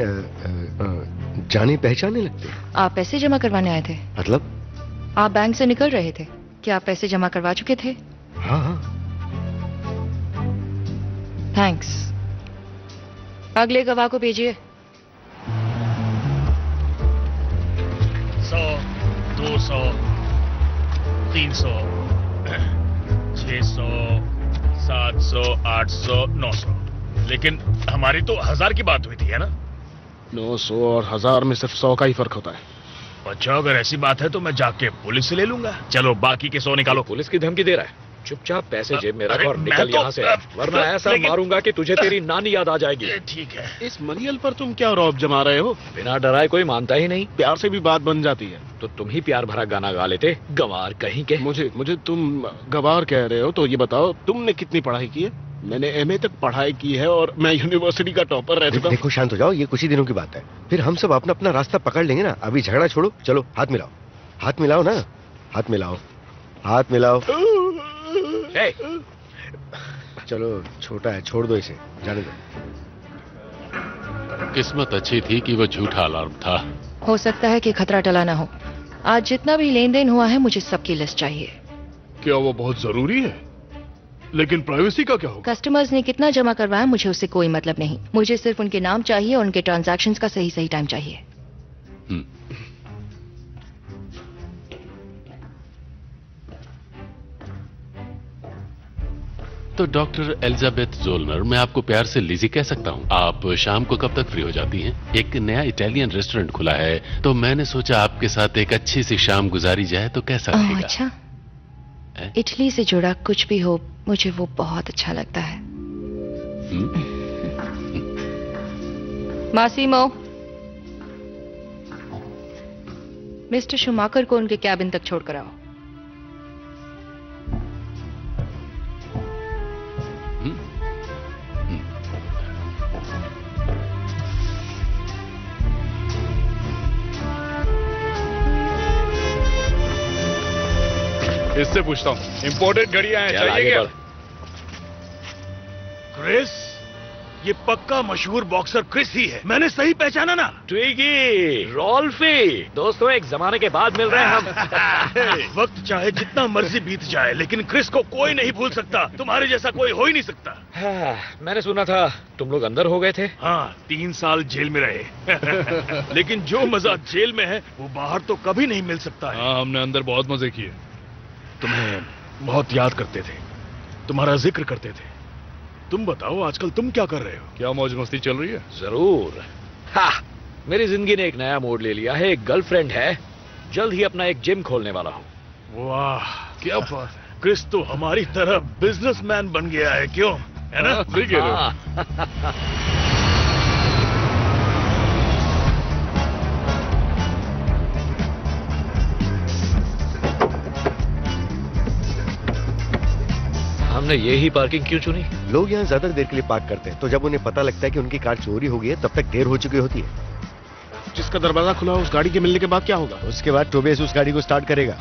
जाने पहचाने लगते हैं। आप पैसे जमा करवाने आए थे? मतलब? आप बैंक से निकल रहे थे। क्या आप पैसे जमा करवा चुके थे? हाँ हाँ। थैंक्स। अगले गवाह को भेजिए। 100, 200, 300, 600, 700, 800, 900। लेकिन हमारी तो 1000 की बात हुई थी, है ना? 900 और 1000 में सिर्फ 100 का ही फर्क होता है। अच्छा, अगर ऐसी बात है तो मैं जाके पुलिस से ले लूंगा। चलो बाकी के 100 निकालो। पुलिस की धमकी दे रहा है? चुपचाप पैसे जेब में रख और मैं निकल तो- यहाँ से, वरना ऐसा मारूंगा कि तुझे तेरी नानी याद आ जाएगी। ठीक है। इस मरियल पर तुम क्या रौब जमा रहे हो? बिना डराए कोई मानता ही नहीं। प्यार से भी बात बन जाती है। तो तुम ही प्यार भरा गाना गा लेते, गंवार कहीं के। मुझे तुम गवार कह रहे हो तो ये बताओ तुमने कितनी पढ़ाई की है? मैंने एमए तक पढ़ाई की है और मैं यूनिवर्सिटी का टॉपर रह चुका हूं। देखो शांत हो जाओ, ये कुछ ही दिनों की बात है, फिर हम सब अपना अपना रास्ता पकड़ लेंगे ना। अभी झगड़ा छोड़ो, चलो हाथ मिलाओ। हाथ मिलाओ ना, हाथ मिलाओ, हाथ मिलाओ। चलो छोटा है, छोड़ दो इसे, जाने दो। किस्मत अच्छी थी कि वो झूठा अलार्म था। हो सकता है कि खतरा टला ना हो। आज जितना भी लेन देन हुआ है मुझे सबकी लिस्ट चाहिए। क्या वो बहुत जरूरी है? लेकिन प्राइवेसी का क्या होगा? कस्टमर्स ने कितना जमा करवाया मुझे उससे कोई मतलब नहीं। मुझे सिर्फ उनके नाम चाहिए और उनके ट्रांजैक्शंस का सही सही टाइम चाहिए। तो डॉक्टर एलिजाबेथ जोलनर, मैं आपको प्यार से लिजी कह सकता हूँ। आप शाम को कब तक फ्री हो जाती हैं? एक नया इटालियन रेस्टोरेंट खुला है तो मैंने सोचा आपके साथ एक अच्छी सी शाम गुजारी जाए तो कैसा रहेगा? अच्छा, इटली से जुड़ा कुछ भी हो मुझे वो बहुत अच्छा लगता है। मासिमो, मिस्टर शुमाकर को उनके कैबिन तक छोड़कर आओ। इससे पूछता हूँ, इंपोर्टेड घड़ियां हैं, चाहिए क्या? क्रिस, ये पक्का मशहूर बॉक्सर क्रिस ही है। मैंने सही पहचाना ना? ट्विगी, रोल्फी, दोस्तों एक जमाने के बाद मिल रहे हैं हम। वक्त चाहे जितना मर्जी बीत जाए, लेकिन क्रिस को कोई नहीं भूल सकता। तुम्हारे जैसा कोई हो ही नहीं सकता। मैंने सुना था तुम लोग अंदर हो गए थे। हाँ, 3 साल जेल में रहे। लेकिन जो मजा जेल में है वो बाहर तो कभी नहीं मिल सकता है। हाँ, हमने अंदर बहुत मजे किए। तुम्हें बहुत याद करते थे, तुम्हारा जिक्र करते थे। तुम बताओ आजकल तुम क्या कर रहे हो? क्या मौज मस्ती चल रही है? जरूर। मेरी जिंदगी ने एक नया मोड़ ले लिया है। एक गर्लफ्रेंड है, जल्द ही अपना एक जिम खोलने वाला हूँ। वाह, क्या बात है। क्रिस तो हमारी तरह बिजनेसमैन बन गया है, क्यों? है ना? सही कह रहे हो। हमने ये ही पार्किंग क्यों चुनी? लोग यहाँ ज्यादा देर के लिए पार्क करते हैं, तो जब उन्हें पता लगता है कि उनकी कार चोरी हो गई है तब तक देर हो चुकी होती है। जिसका दरवाजा खुला हो उस गाड़ी के मिलने के बाद क्या होगा? उसके बाद टोबियस उस गाड़ी को स्टार्ट करेगा।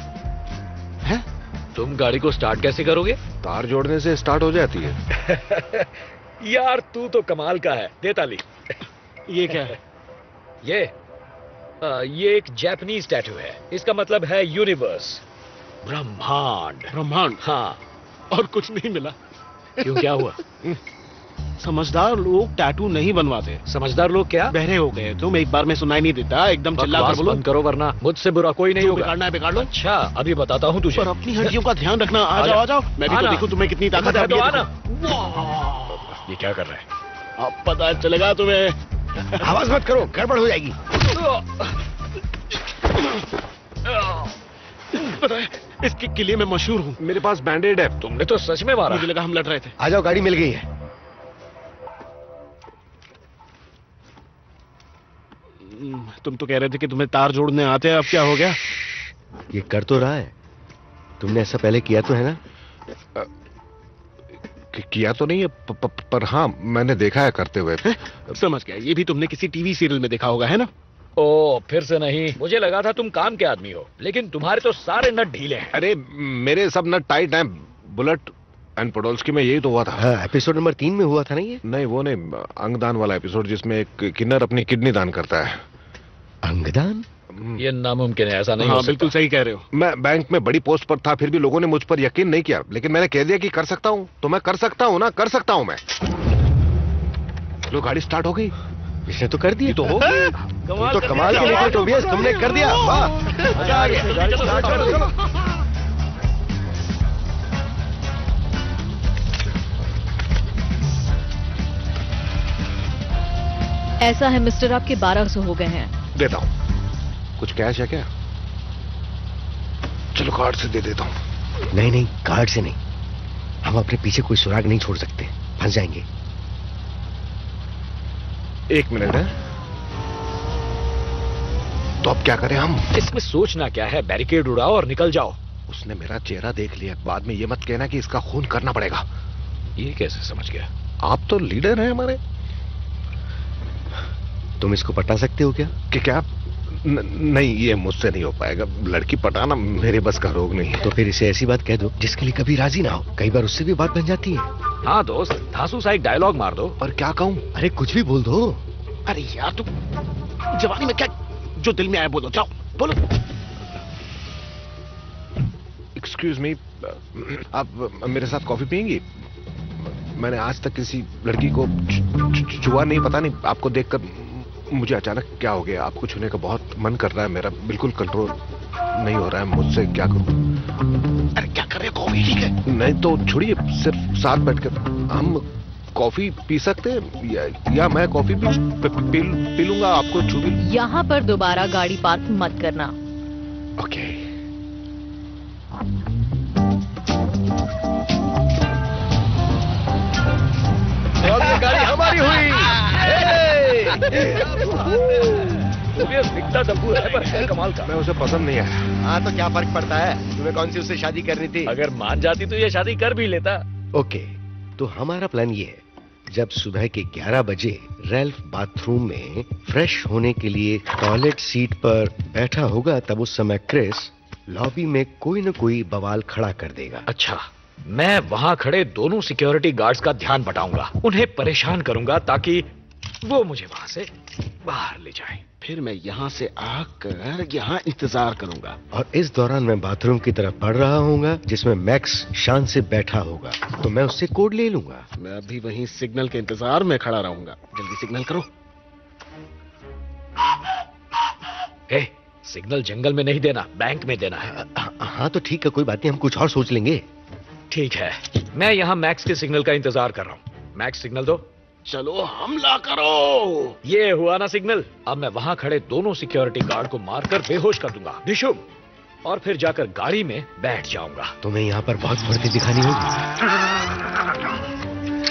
है? तुम गाड़ी को स्टार्ट कैसे करोगे? तार जोड़ने से स्टार्ट हो जाती है। यार तू तो कमाल का है। दे ताली। ये क्या है? ये एक जापानीज टैटू है। इसका मतलब है यूनिवर्स, ब्रह्मांड। ब्रह्मांड? हाँ। और कुछ नहीं मिला? क्यों, क्या हुआ? समझदार लोग टैटू नहीं बनवाते। समझदार लोग क्या? बहरे हो गए तुम। एक बार में सुनाई नहीं देता, एकदम चिल्ला कर बोलो। बंद करो वरना मुझसे बुरा कोई नहीं होगा। बिगाड़ना है बिगाड़ लो। अच्छा, अभी बताता हूँ तुझे। पर अपनी हड्डियों का ध्यान रखना। आ जाओ आ जाओ, मैं भी तो देखूं तुम्हें कितनी ताकत है। तो आना। ये क्या कर रहा है? अब पता चलेगा तुम्हें। आवाज मत करो, गड़बड़ हो जाएगी। पता है, इसके किले में मशहूर हूँ। मेरे पास बैंडेड है। तुमने तो सच में मारा। मुझे लगा हम लड़ रहे थे। आ जाओ, गाड़ी मिल गई है। तुम तो कह रहे थे कि तुम्हें तार जोड़ने आते हैं, अब क्या हो गया? ये कर तो रहा है। तुमने ऐसा पहले किया तो है ना? किया तो नहीं है, पर हाँ मैंने देखा है करते हुए। समझ गया, ये भी तुमने किसी टीवी सीरियल में देखा होगा, है ना? ओ, फिर से नहीं। मुझे लगा था तुम काम के आदमी हो, लेकिन तुम्हारे तो सारे नट ढीले हैं। अरे मेरे सब नट टाइट हैं। बुलेट एंड पोडोल्स्की में यही तो हुआ था। हाँ, एपिसोड नंबर 3 में हुआ था ना ये? नहीं, वो नहीं, अंगदान वाला एपिसोड जिसमें एक किन्नर अपनी किडनी दान करता है। अंगदान? ये नामुमकिन है, ऐसा नहीं। हाँ, बिल्कुल सही कह रहे हो। मैं बैंक में बड़ी पोस्ट पर था, फिर भी लोगों ने मुझ पर यकीन नहीं किया, लेकिन मैंने कह दिया कि कर सकता हूँ, तो मैं कर सकता हूँ ना, कर सकता हूँ मैं। लो, गाड़ी स्टार्ट हो गई। इसने तो कर दिया। तो हो गई। तो कमाल के निकले टोबियस, तुमने कर दिया। ऐसा है मिस्टर, आपके 1200 हो गए हैं। देता हूँ। कुछ कैश है क्या? चलो कार्ड से दे देता हूँ। नहीं नहीं, कार्ड से नहीं, हम अपने पीछे कोई सुराग नहीं छोड़ सकते, फंस जाएंगे। 1 मिनट है। तो अब क्या करें हम? इसमें सोचना क्या है, बैरिकेड उड़ाओ और निकल जाओ। उसने मेरा चेहरा देख लिया, बाद में ये मत कहना कि इसका खून करना पड़ेगा। ये कैसे समझ गया? आप तो लीडर हैं हमारे। तुम इसको पटा सकते हो क्या? कि क्या? नहीं, ये मुझसे नहीं हो पाएगा। लड़की पटाना मेरे बस का रोग नहीं है। तो फिर इसे ऐसी बात कह दो जिसके लिए कभी राजी ना हो, कई बार उससे भी बात बन जाती है। हाँ दोस्त, धांसू सा एक डायलॉग मार दो। पर क्या कहूँ? अरे कुछ भी बोल दो। अरे यार तू जवानी में क्या जो दिल में आया बोलो, जाओ बोलो। एक्सक्यूज मी, आप मेरे साथ कॉफी पियेंगी? मैंने आज तक किसी लड़की को छुआ नहीं, पता नहीं आपको देखकर मुझे अचानक क्या हो गया। आपको छूने का बहुत मन कर रहा है, मेरा बिल्कुल कंट्रोल नहीं हो रहा है मुझसे, क्या करूं? अरे क्या कर रहे हो? कॉफी ठीक है? नहीं तो छोड़िए, सिर्फ साथ बैठकर हम कॉफी पी सकते हैं, या मैं कॉफी पी लूंगा, आपको छू भी। यहाँ पर दोबारा गाड़ी पार्क मत करना। ओके। गाड़ी हमारी हुई। दिखता डब्बू है पर है कमाल का। मैं उसे पसंद नहीं आया। हाँ तो क्या फर्क पड़ता है, तुम्हें कौन सी उससे शादी करनी थी? अगर मान जाती तो ये शादी कर भी लेता। ओके, तो हमारा प्लान ये है, जब सुबह के 11 बजे रैल्फ बाथरूम में फ्रेश होने के लिए टॉयलेट सीट पर बैठा होगा, तब उस समय क्रिस लॉबी में कोई न कोई बवाल खड़ा कर देगा। अच्छा, मैं वहां खड़े दोनों सिक्योरिटी गार्ड्स का ध्यान बटाऊंगा, उन्हें परेशान करूंगा ताकि वो मुझे वहां से बाहर ले जाए। फिर मैं यहाँ से आकर यहाँ इंतजार करूंगा, और इस दौरान मैं बाथरूम की तरफ बढ़ रहा होऊंगा जिसमें मैक्स शान से बैठा होगा, तो मैं उससे कोड ले लूंगा। मैं अभी वहीं सिग्नल के इंतजार में खड़ा रहूंगा। जल्दी सिग्नल करो। सिग्नल जंगल में नहीं देना, बैंक में देना है। हाँ तो ठीक है, कोई बात नहीं, हम कुछ और सोच लेंगे। ठीक है, मैं यहाँ मैक्स के सिग्नल का इंतजार कर रहा हूँ। मैक्स सिग्नल दो। चलो हमला करो। ये हुआ ना सिग्नल। अब मैं वहां खड़े दोनों सिक्योरिटी गार्ड को मारकर बेहोश कर दूंगा, डिशुम, और फिर जाकर गाड़ी में बैठ जाऊंगा। तुम्हें यहाँ पर बहुत फुर्ती दिखानी होगी,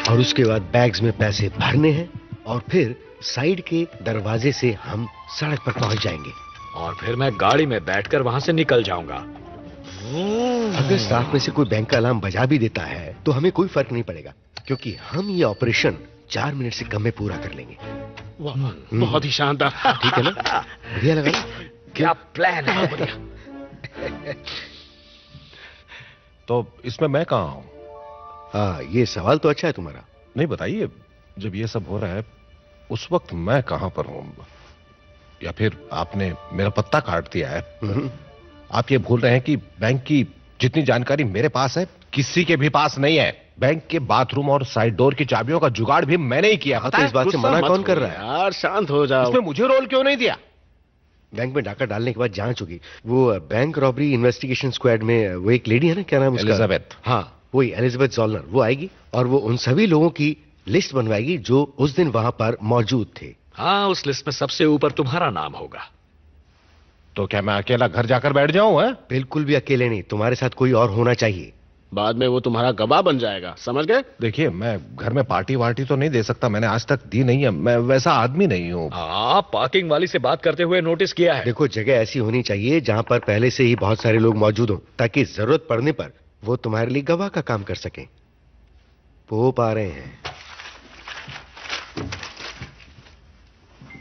और उसके बाद बैग्स में पैसे भरने हैं, और फिर साइड के दरवाजे से हम सड़क पर पहुंच जाएंगे, और फिर मैं गाड़ी में बैठकर वहां से निकल जाऊंगा। अगर स्टाफ में से कोई बैंक का अलार्म बजा भी देता है तो हमें कोई फर्क नहीं पड़ेगा, क्योंकि हम ये ऑपरेशन 4 मिनट से कम में पूरा कर लेंगे। बहुत ही शानदार। ठीक है ना? बढ़िया लगा ना? क्या प्लान है? बढ़िया। तो इसमें मैं कहाँ हूँ? हाँ, ये सवाल तो अच्छा है तुम्हारा। नहीं बताइए, जब ये सब हो रहा है उस वक्त मैं कहाँ पर हूँ? या फिर आपने मेरा पत्ता काट दिया है? आप ये भूल रहे हैं कि बैंक की जितनी जानकारी मेरे पास है किसी के भी पास नहीं है। बैंक के बाथरूम और साइड डोर की चाबियों का जुगाड़ भी मैंने ही किया। तो इस बात से मना कौन कर रहा है? यार शांत हो जाओ। इसमें मुझे रोल क्यों नहीं दिया? बैंक में डाका डालने के बाद जांच होगी। वो बैंक रॉबरी इन्वेस्टिगेशन स्क्वाड में वो एक लेडी है ना, क्या नाम उसका? एलिजाबेथ। हाँ, वही एलिजाबेथ जोलनर, वो आएगी और वो उन सभी लोगों की लिस्ट बनवाएगी जो उस दिन वहां पर मौजूद थे। हाँ, उस लिस्ट में सबसे ऊपर तुम्हारा नाम होगा। तो क्या मैं अकेला घर जाकर बैठ जाऊं? है? बिल्कुल भी अकेले नहीं, तुम्हारे साथ कोई और होना चाहिए। बाद में वो तुम्हारा गवाह बन जाएगा, समझ गए? देखिए, मैं घर में पार्टी वार्टी तो नहीं दे सकता, मैंने आज तक दी नहीं है, मैं वैसा आदमी नहीं हूँ। हाँ, पार्किंग वाली से बात करते हुए नोटिस किया है। देखो, जगह ऐसी होनी चाहिए जहां पर पहले से ही बहुत सारे लोग मौजूद हों, ताकि जरूरत पड़ने पर वो तुम्हारे लिए गवाह का काम कर सकें। पोप आ रहे हैं,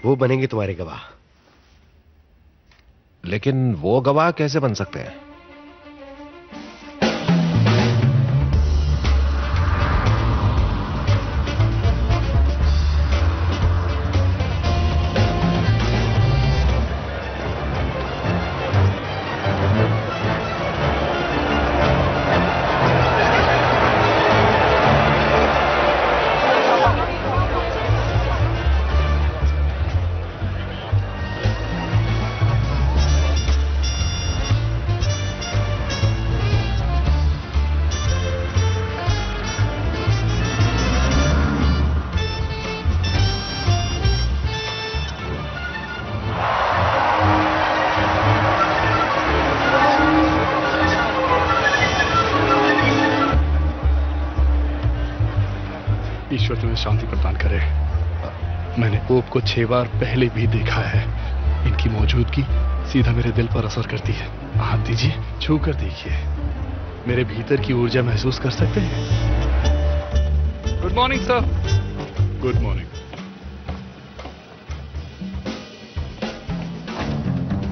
वो बनेंगे तुम्हारे गवाह। लेकिन वो गवाह कैसे बन सकते हैं? ईश्वर तुम्हें शांति प्रदान करे। मैंने पोप को 6 बार पहले भी देखा है। इनकी मौजूदगी सीधा मेरे दिल पर असर करती है। हाथ दीजिए, छू कर देखिए, मेरे भीतर की ऊर्जा महसूस कर सकते हैं। Good morning sir. Good morning.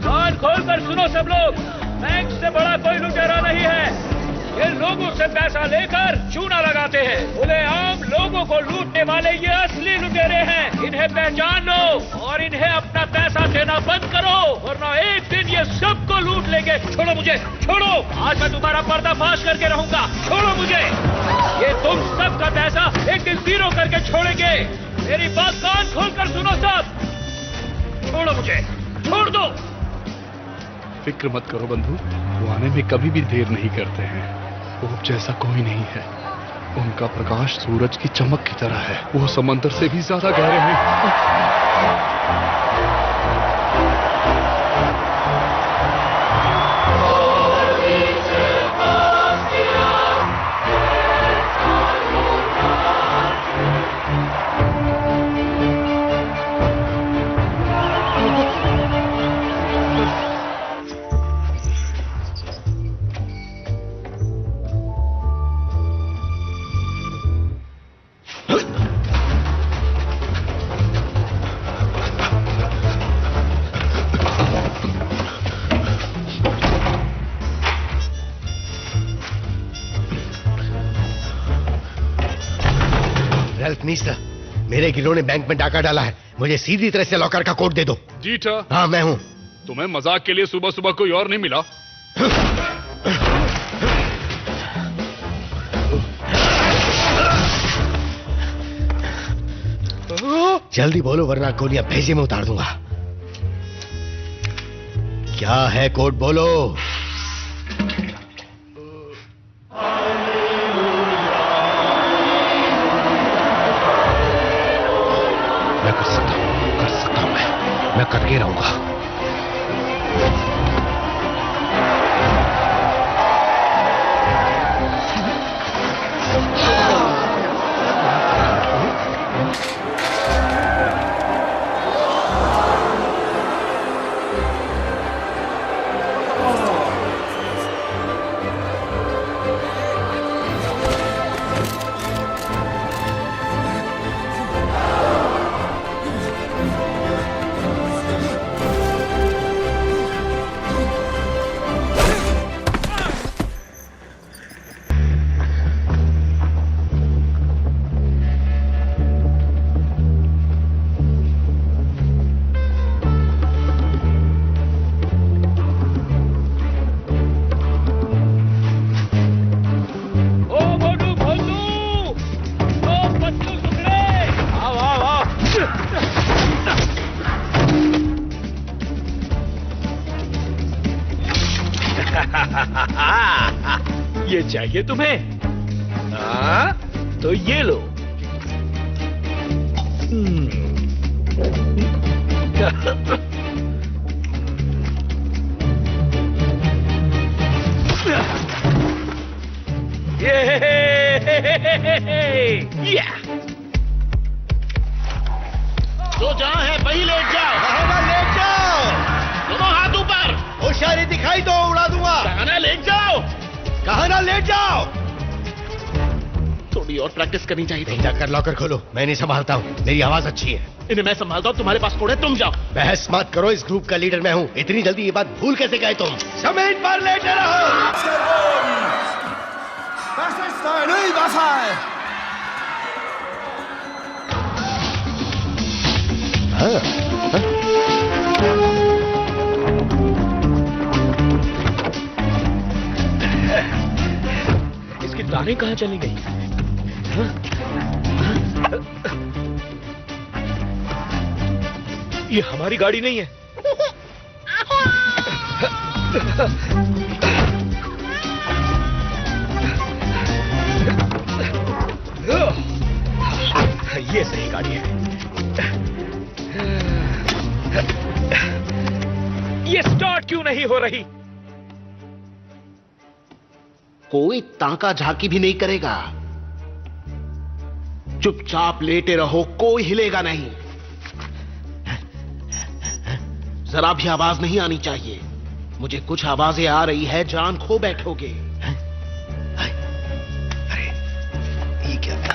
कान खोलकर सुनो सब लोग, बैंक से बड़ा कोई लुटेरा नहीं है। ये लोगों से पैसा लेकर चूना लगाते हैं। खुले आम लोगों को लूटने वाले ये असली लुटेरे हैं। इन्हें पहचान लो और इन्हें अपना पैसा देना बंद करो, वरना एक दिन ये सबको लूट लेंगे। छोड़ो मुझे, छोड़ो। आज मैं तुम्हारा पर्दाफाश करके रहूंगा। छोड़ो मुझे। ये तुम सबका पैसा एक दिन जीरो करके छोड़ेंगे। मेरी बात कान खोलकर सुनो सब। छोड़ो मुझे, छोड़ दो। फिक्र मत करो बंधु, वो आने में कभी भी देर नहीं करते हैं। पोप जैसा कोई नहीं है। उनका प्रकाश सूरज की चमक की तरह है। वो समंदर से भी ज्यादा गहरे हैं। मिस्टर, मेरे गिरोह ने बैंक में डाका डाला है। मुझे सीधी तरह से लॉकर का कोड दे दो। जी सर। हाँ, मैं हूँ। तुम्हें मजाक के लिए सुबह सुबह कोई और नहीं मिला? जल्दी बोलो वरना गोलियां भेजे में उतार दूंगा। क्या है कोड, बोलो। मैं करके रहूंगा। ये चाहिए तुम्हें? हाँ, तो ये लो। जो जहां है वही लेट जाओ। लेट जाओ। दोनों हाथ ऊपर। होशियारी दिखाई दो, उड़ा दूंगा। कहां लेट जाओ। कहां ना लेट जाओ। थोड़ी और प्रैक्टिस करनी चाहिए थी। जाकर लॉकर खोलो, मैं नहीं संभालता हूँ। मेरी आवाज अच्छी है। इन्हें मैं संभालता हूँ, तुम्हारे पास कोड है, तुम जाओ। बहस मत करो, इस ग्रुप का लीडर मैं हूँ। इतनी जल्दी ये बात भूल कैसे गए तुम? जमीन पर लेटे रहो। Das ist ein Überfall! इसकी तारें कहाँ चली गई? ये हमारी गाड़ी नहीं है। ये सही गाड़ी है। ये स्टार्ट क्यों नहीं हो रही? कोई ताका झाकी भी नहीं करेगा। चुपचाप लेटे रहो, कोई हिलेगा नहीं। जरा भी आवाज नहीं आनी चाहिए। मुझे कुछ आवाजें आ रही है, जान खो बैठोगे। अरे ये क्या था?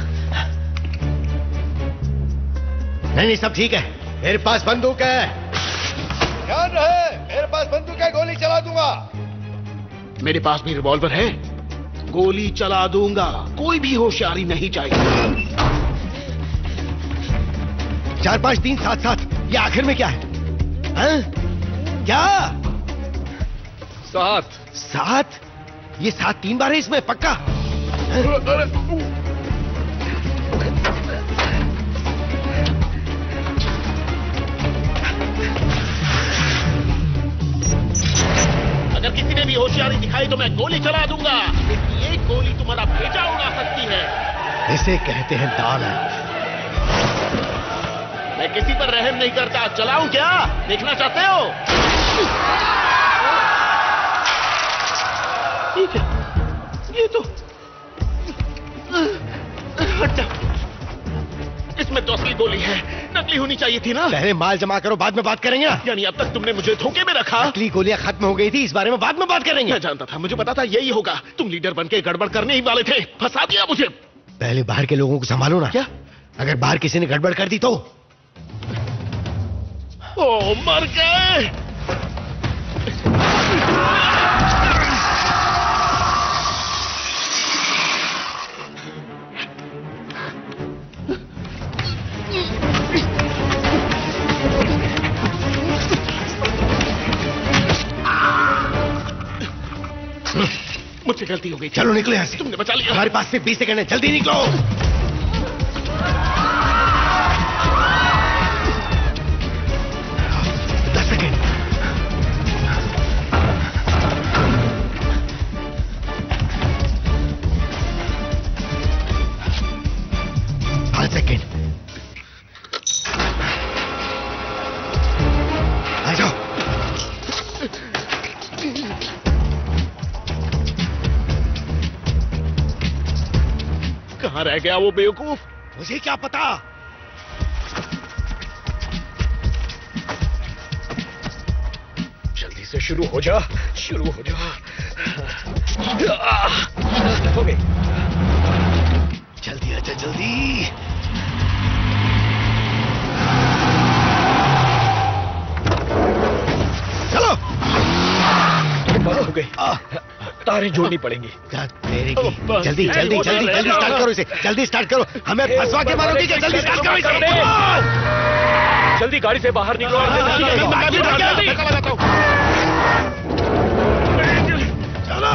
नहीं, सब ठीक है। मेरे पास बंदूक है। ध्यान रहे, मेरे पास बंदूक है, गोली चला दूंगा। मेरे पास भी रिवॉल्वर है, गोली चला दूंगा। कोई भी होशियारी नहीं चाहिए। 4 5 3 7 7, ये आखिर में क्या है? हाँ? क्या 7? ये 7 3 बार है इसमें, पक्का? अगर किसी ने भी होशियारी दिखाई तो मैं गोली चला दूंगा। इसलिए गोली तुम्हारा भेजा उड़ा सकती है। इसे कहते हैं दानव। मैं किसी पर रहम नहीं करता। चलाऊं क्या? देखना चाहते हो? ठीक है, ये तो हट जा। इसमें तो असली गोली है, नकली होनी चाहिए थी ना। पहले माल जमा करो, बाद में बात करेंगे ना। यानी अब तक तुमने मुझे धोखे में रखा। नकली गोलियां खत्म हो गई थी, इस बारे में बाद में बात करेंगे। मैं जानता था, मुझे पता था यही होगा। तुम लीडर बनके गड़बड़ करने ही वाले थे, फंसा दिया मुझे। पहले बाहर के लोगों को संभालो ना। क्या? अगर बाहर किसी ने गड़बड़ कर दी तो? ओ, मर गए। मुझसे गलती हो गई। चलो निकलो यहाँ से। तुमने बचा लिया। हमारे पास सिर्फ 20 सेकंड है, जल्दी निकलो। कहाँ रह गया वो बेवकूफ? मुझे क्या पता। जल्दी से शुरू हो जा, शुरू हो जा। हो गई। जल्दी आजा, जल्दी। चलो। बंद हो गई, तारें जोड़नी पड़ेंगी। जल्दी जल्दी जल्दी जल्दी स्टार्ट करो इसे, जल्दी स्टार्ट करो। हमें फंसवा के मारोगे क्या? जल्दी स्टार्ट करो इसे। जल्दी गाड़ी से बाहर निकलो। चलो।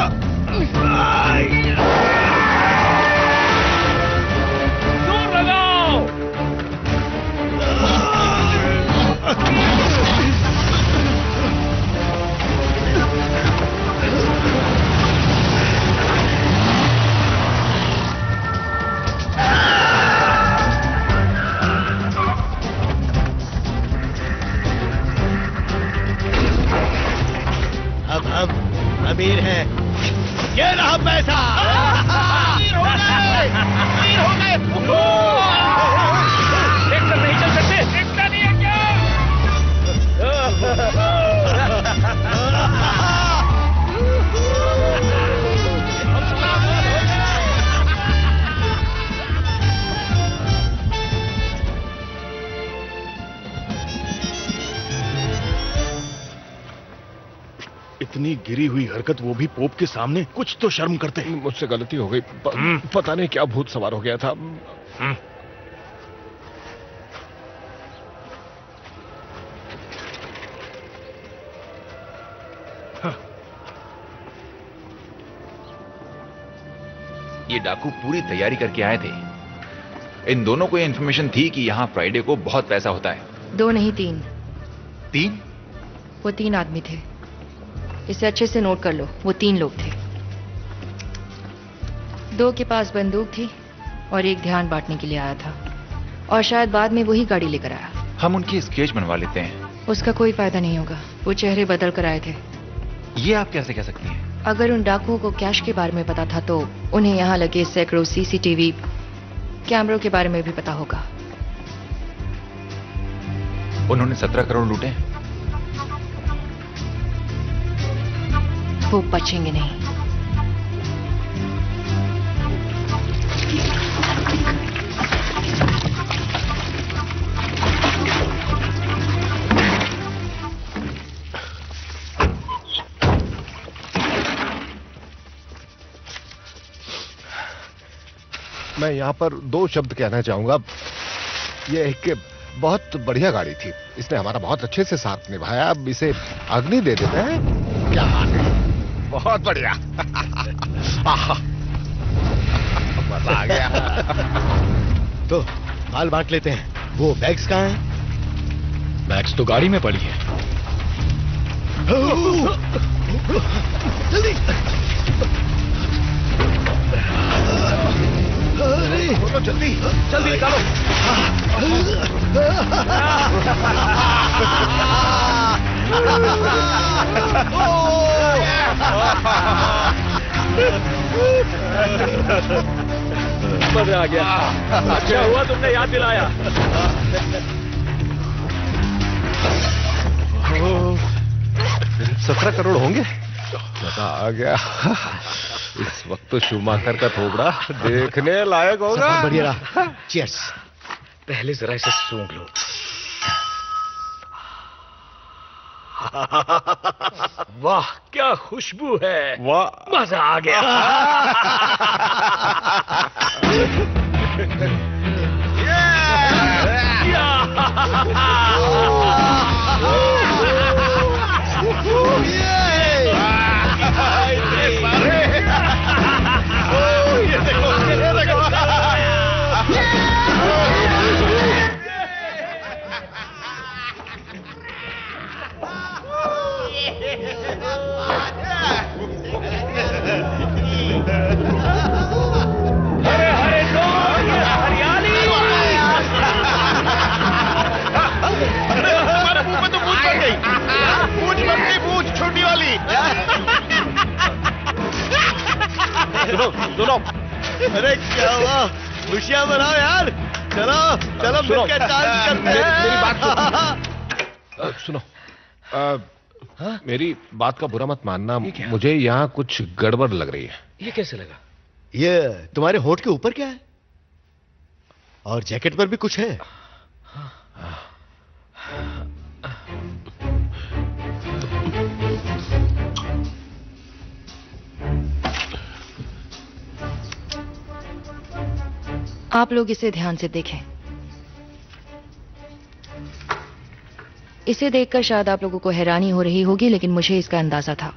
दूर लगाओ। अब हम अमीर हैं। ये रहा पैसा। अमीर हो गए, अमीर हो गए। एक साथ नहीं चल सकते, इतना नहीं है क्या? इतनी गिरी हुई हरकत, वो भी पोप के सामने। कुछ तो शर्म करते। मुझसे गलती हो गई। पता नहीं क्या भूत सवार हो गया था। ये डाकू पूरी तैयारी करके आए थे। इन दोनों को ये इंफॉर्मेशन थी कि यहाँ फ्राइडे को बहुत पैसा होता है। 2 नहीं 3। 3? वो 3 आदमी थे। इसे अच्छे से नोट कर लो, वो 3 लोग थे। 2 के पास बंदूक थी और 1 ध्यान बांटने के लिए आया था, और शायद बाद में वही गाड़ी लेकर आया। हम उनकी स्केच बनवा लेते हैं। उसका कोई फायदा नहीं होगा, वो चेहरे बदल कर आए थे। ये आप कैसे कह सकती हैं? अगर उन डाकुओं को कैश के बारे में पता था तो उन्हें यहाँ लगे सैकड़ों सीसीटीवी कैमरों के बारे में भी पता होगा। उन्होंने 17 करोड़ लूटे। वो बचेंगे नहीं। मैं यहाँ पर 2 शब्द कहना चाहूंगा। ये एक बहुत बढ़िया गाड़ी थी, इसने हमारा बहुत अच्छे से साथ निभाया। अब इसे अग्नि दे देते हैं। क्या बात है, बहुत बढ़िया। मजा आ गया। तो माल बांट लेते हैं। वो बैग्स कहाँ हैं? बैग्स तो गाड़ी में पड़ी है। जल्दी बोलो, जल्दी जल्दी निकालो। मजा आ गया। अच्छा हुआ तुमने याद दिलाया। 17 करोड़ होंगे। मजा आ गया। इस वक्त तो शूमाकर का थोबड़ा देखने लायक होगा। बढ़िया रहा। चीयर्स। पहले जरा इसे सूंघ लो। वाह क्या खुशबू है। वाह मजा आ गया। सुनो। अरे क्या हुआ? खुशियां मनाओ यार। चलो चलो मिलकर डांस करते हैं। मेरी बात सुनो। मेरी बात का बुरा मत मानना, मुझे यहाँ कुछ गड़बड़ लग रही है। ये कैसे लगा? ये तुम्हारे होठ के ऊपर क्या है? और जैकेट पर भी कुछ है? आप लोग इसे ध्यान से देखें। इसे देखकर शायद आप लोगों को हैरानी हो रही होगी, लेकिन मुझे इसका अंदाजा था।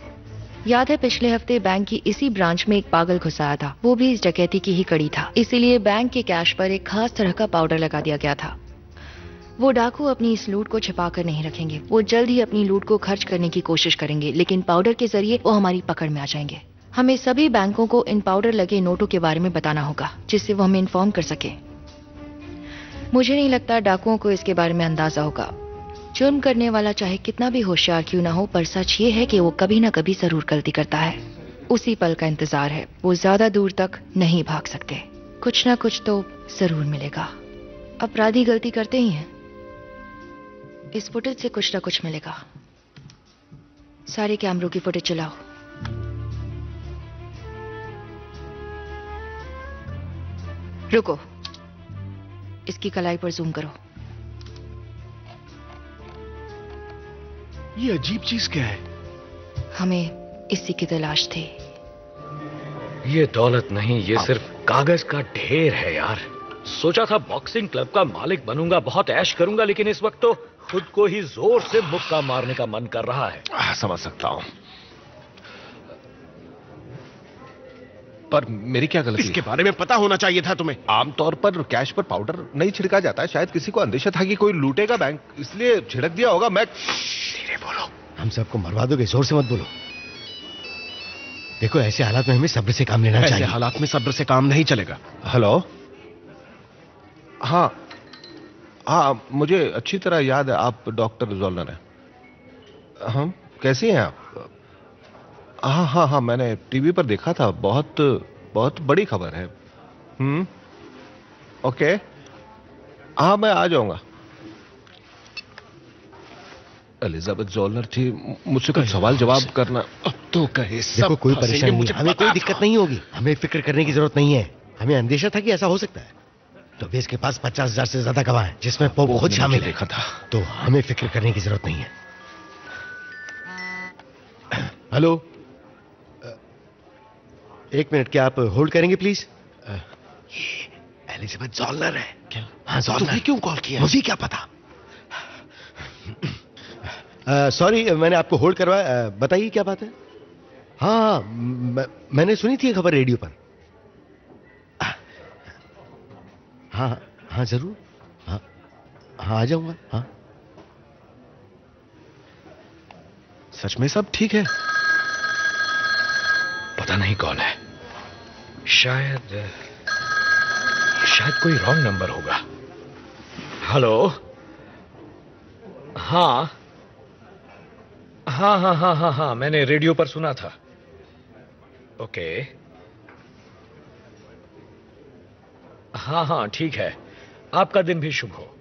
याद है पिछले हफ्ते बैंक की इसी ब्रांच में एक पागल घुस आया था। वो भी इस डकैती की ही कड़ी था। इसीलिए बैंक के कैश पर एक खास तरह का पाउडर लगा दिया गया था। वो डाकू अपनी इस लूट को छिपा कर नहीं रखेंगे। वो जल्द ही अपनी लूट को खर्च करने की कोशिश करेंगे, लेकिन पाउडर के जरिए वो हमारी पकड़ में आ जाएंगे। हमें सभी बैंकों को इन पाउडर लगे नोटों के बारे में बताना होगा, जिससे वो हमें इन्फॉर्म कर सके। मुझे नहीं लगता डाकुओं को इसके बारे में अंदाजा होगा। जुर्म करने वाला चाहे कितना भी होशियार क्यों ना हो, पर सच ये है कि वो कभी ना कभी जरूर गलती करता है। उसी पल का इंतजार है। वो ज्यादा दूर तक नहीं भाग सकते। कुछ ना कुछ तो जरूर मिलेगा। अपराधी गलती करते ही हैं। इस फुटेज से कुछ ना कुछ मिलेगा। सारे कैमरों की फुटेज चलाओ। रुको, इसकी कलाई पर जूम करो। ये अजीब चीज क्या है? हमें इसी की तलाश थी। ये दौलत नहीं, ये सिर्फ कागज का ढेर है यार। सोचा था बॉक्सिंग क्लब का मालिक बनूंगा, बहुत ऐश करूंगा, लेकिन इस वक्त तो खुद को ही जोर से मुक्का मारने का मन कर रहा है। समझ सकता हूं, पर मेरी क्या गलती? इसके बारे में पता होना चाहिए था तुम्हें। आमतौर पर कैश पर पाउडर नहीं छिड़का जाता है। शायद किसी को अंदेशा था कि कोई लूटेगा बैंक, इसलिए छिड़क दिया होगा। मैं धीरे बोलो। हम सबको मरवा दोगे, जोर से मत बोलो। देखो ऐसे हालात में हमें सब्र से काम लेना चाहिए। ऐसे हालात में सब्र से काम नहीं चलेगा। हेलो। हाँ हाँ, मुझे अच्छी तरह याद है आप डॉक्टर जोलनर हैं। हम कैसी हैं आप? हाँ हाँ हाँ, मैंने टीवी पर देखा था। बहुत बहुत बड़ी खबर है। ओके, हाँ मैं आ जाऊंगा। एलिजाबेथ जोलनर थी, मुझसे कुछ सवाल जवाब करना। अब तो कहे सब। देखो कोई परेशानी नहीं, हमें कोई दिक्कत नहीं होगी, हमें फिक्र करने की जरूरत नहीं है। हमें अंदेशा था कि ऐसा हो सकता है, तो भी इसके पास 50,000 से ज्यादा गवाह हैं, जिसमें पोप खुद शामिल है। देखा था, तो हमें फिक्र करने की जरूरत नहीं है। हेलो, एक मिनट, क्या आप होल्ड करेंगे प्लीज? ये एलिजाबेथ जोलनर है। क्या? हाँ जोलनर। तुमने क्यों कॉल किया? मुझे क्या पता। सॉरी, मैंने आपको होल्ड करवाया। बताइए क्या बात है? हाँ, मैंने सुनी थी खबर रेडियो पर। हाँ हाँ जरूर, हाँ हाँ आ जाऊंगा। हाँ सच में सब ठीक है? पता नहीं कौन है, शायद कोई रॉन्ग नंबर होगा। हेलो, हाँ हाँ हाँ हाँ हाँ हाँ, मैंने रेडियो पर सुना था। ओके, हाँ हाँ ठीक है, आपका दिन भी शुभ हो।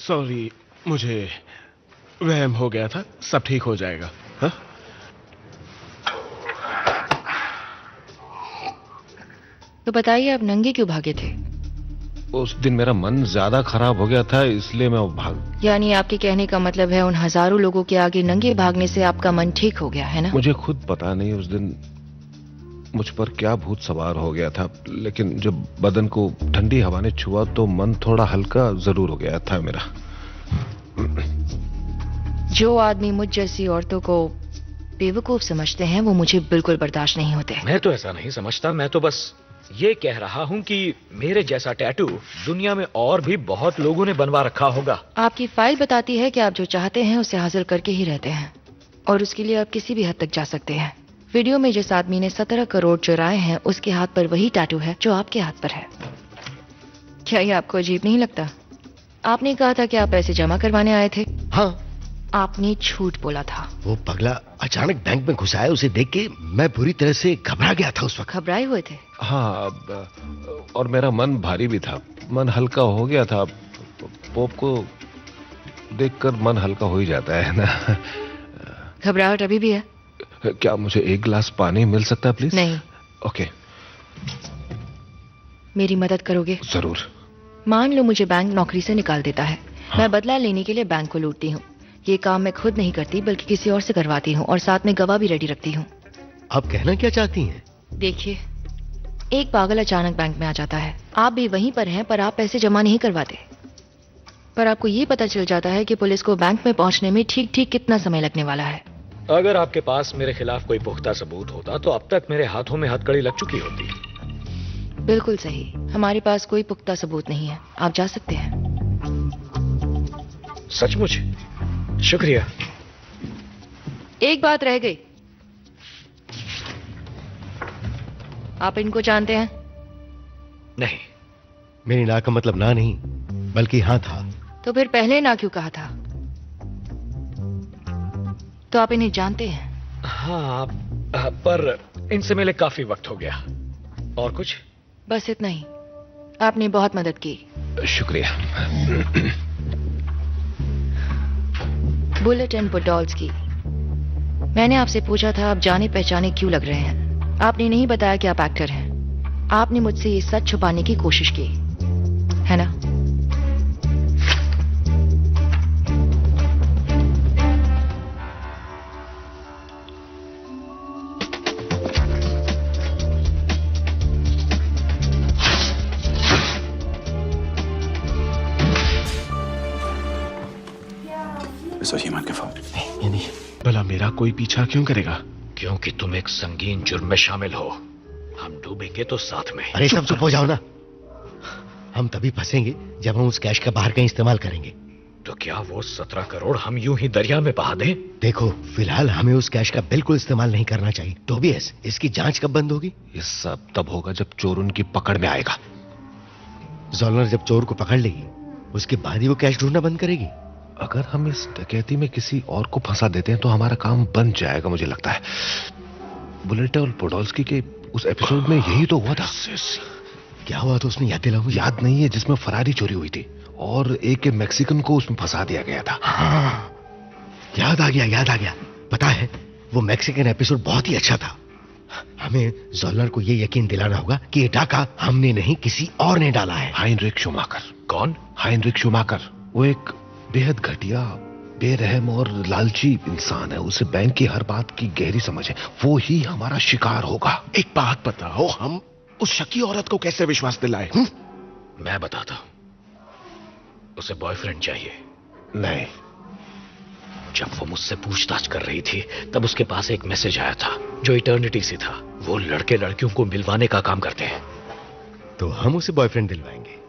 सॉरी, मुझे वहम हो गया था, सब ठीक हो जाएगा। हा? तो बताइए आप नंगे क्यों भागे थे? उस दिन मेरा मन ज्यादा खराब हो गया था, इसलिए मैं भाग। यानी आपके कहने का मतलब है उन हजारों लोगों के आगे नंगे भागने से आपका मन ठीक हो गया, है ना? मुझे खुद पता नहीं उस दिन मुझ पर क्या भूत सवार हो गया था, लेकिन जब बदन को ठंडी हवा ने छुआ तो मन थोड़ा हल्का जरूर हो गया था मेरा। जो आदमी मुझ जैसी औरतों को बेवकूफ समझते हैं वो मुझे बिल्कुल बर्दाश्त नहीं होते। मैं तो ऐसा नहीं समझता, मैं तो बस ये कह रहा हूं कि मेरे जैसा टैटू दुनिया में और भी बहुत लोगों ने बनवा रखा होगा। आपकी फाइल बताती है कि आप जो चाहते हैं उसे हासिल करके ही रहते हैं, और उसके लिए आप किसी भी हद तक जा सकते हैं। वीडियो में जिस आदमी ने 17 करोड़ चुराए हैं उसके हाथ पर वही टैटू है जो आपके हाथ पर है। क्या ये आपको अजीब नहीं लगता? आपने कहा था कि आप पैसे जमा करवाने आए थे। हाँ, आपने झूठ बोला था। वो पगला अचानक बैंक में घुस आया, उसे देख के मैं बुरी तरह से घबरा गया था उस वक्त। घबराए हुए थे? हाँ, और मेरा मन भारी भी था, मन हल्का हो गया था। पोप को देखकर मन हल्का हो ही जाता है ना। घबराहट अभी भी है? क्या मुझे एक गिलास पानी मिल सकता है प्लीज? नहीं। ओके। मेरी मदद करोगे? जरूर। मान लो मुझे बैंक नौकरी से निकाल देता है। हाँ। मैं बदला लेने के लिए बैंक को लूटती हूँ। ये काम मैं खुद नहीं करती बल्कि किसी और से करवाती हूँ, और साथ में गवाह भी रेडी रखती हूँ। आप कहना क्या चाहती हैं? देखिए, एक पागल अचानक बैंक में आ जाता है, आप भी वहीं पर हैं, पर आप पैसे जमा नहीं करवाते। पर आपको ये पता चल जाता है कि पुलिस को बैंक में पहुंचने में ठीक ठीक कितना समय लगने वाला है। अगर आपके पास मेरे खिलाफ कोई पुख्ता सबूत होता तो अब तक मेरे हाथों में हथकड़ी लग चुकी होती। बिल्कुल सही, हमारे पास कोई पुख्ता सबूत नहीं है, आप जा सकते हैं। सचमुच? शुक्रिया। एक बात रह गई, आप इनको जानते हैं? नहीं। मेरी ना का मतलब ना नहीं बल्कि हाँ था। तो फिर पहले ना क्यों कहा था? तो आप इन्हें जानते हैं? हाँ, पर इनसे मिले काफी वक्त हो गया। और कुछ? बस इतना ही। आपने बहुत मदद की। शुक्रिया। बुलेट एंड बुडॉल्स की। मैंने आपसे पूछा था आप जाने पहचाने क्यों लग रहे हैं। आपने नहीं बताया कि आप एक्टर हैं। आपने मुझसे ये सच छुपाने की कोशिश की, है ना? Ist euch jemand gefolgt? ये नहीं। भला मेरा कोई पीछा क्यों करेगा? क्योंकि तुम एक संगीन जुर्म में शामिल हो। हम डूबेंगे तो साथ में। अरे सब चुप हो जाओ ना। हम तभी फंसेंगे जब हम उस कैश का बाहर कहीं इस्तेमाल करेंगे। तो क्या वो 17 करोड़ हम यूं ही दरिया में बहा दें? देखो, फिलहाल हमें उस कैश का बिल्कुल इस्तेमाल नहीं करना चाहिए। टोबियस, इसकी जांच कब बंद होगी? ये सब तब होगा जब चोर उनकी पकड़ में आएगा। जोलनर जब चोर को पकड़ लेगी, उसके बाद ही वो कैश ढूंढना बंद करेगी। अगर हम इस डकैती में किसी और को फंसा देते हैं तो हमारा काम बन जाएगा, मुझे लगता है। बुलेट और पोडोल्स्की के उस एपिसोड में यही तो हुआ था। क्या हुआ था उसमें, याद दिलाओ मुझे। याद नहीं है, जिसमें फरारी चोरी हुई थी और एक मैक्सिकन को उसमें फंसा दिया गया था। हाँ, याद आ गया। पता है, वो मैक्सिकन एपिसोड बहुत ही अच्छा था। हमें जोलनर को ये यकीन दिलाना होगा कि ये डाका हमने नहीं, किसी और ने डाला है। Heinrich Schumacher. कौन? Heinrich Schumacher. वो एक बेहद घटिया, बेरहम और लालची इंसान है। उसे बैंक की हर बात की गहरी समझ है। वो ही हमारा शिकार होगा। एक बात बताओ, हम उस शकी औरत को कैसे विश्वास दिलाए? मैं बताता हूं। उसे बॉयफ्रेंड चाहिए। नहीं, जब वो मुझसे पूछताछ कर रही थी तब उसके पास एक मैसेज आया था जो इटर्निटी से था। वो लड़के लड़कियों को मिलवाने का काम करते हैं। तो हम उसे बॉयफ्रेंड दिलवाएंगे।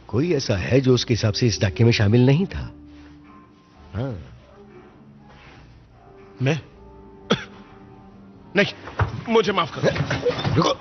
कोई ऐसा है जो उसके हिसाब से इस डाके में शामिल नहीं था? हाँ। मैं नहीं, मुझे माफ करो। रुको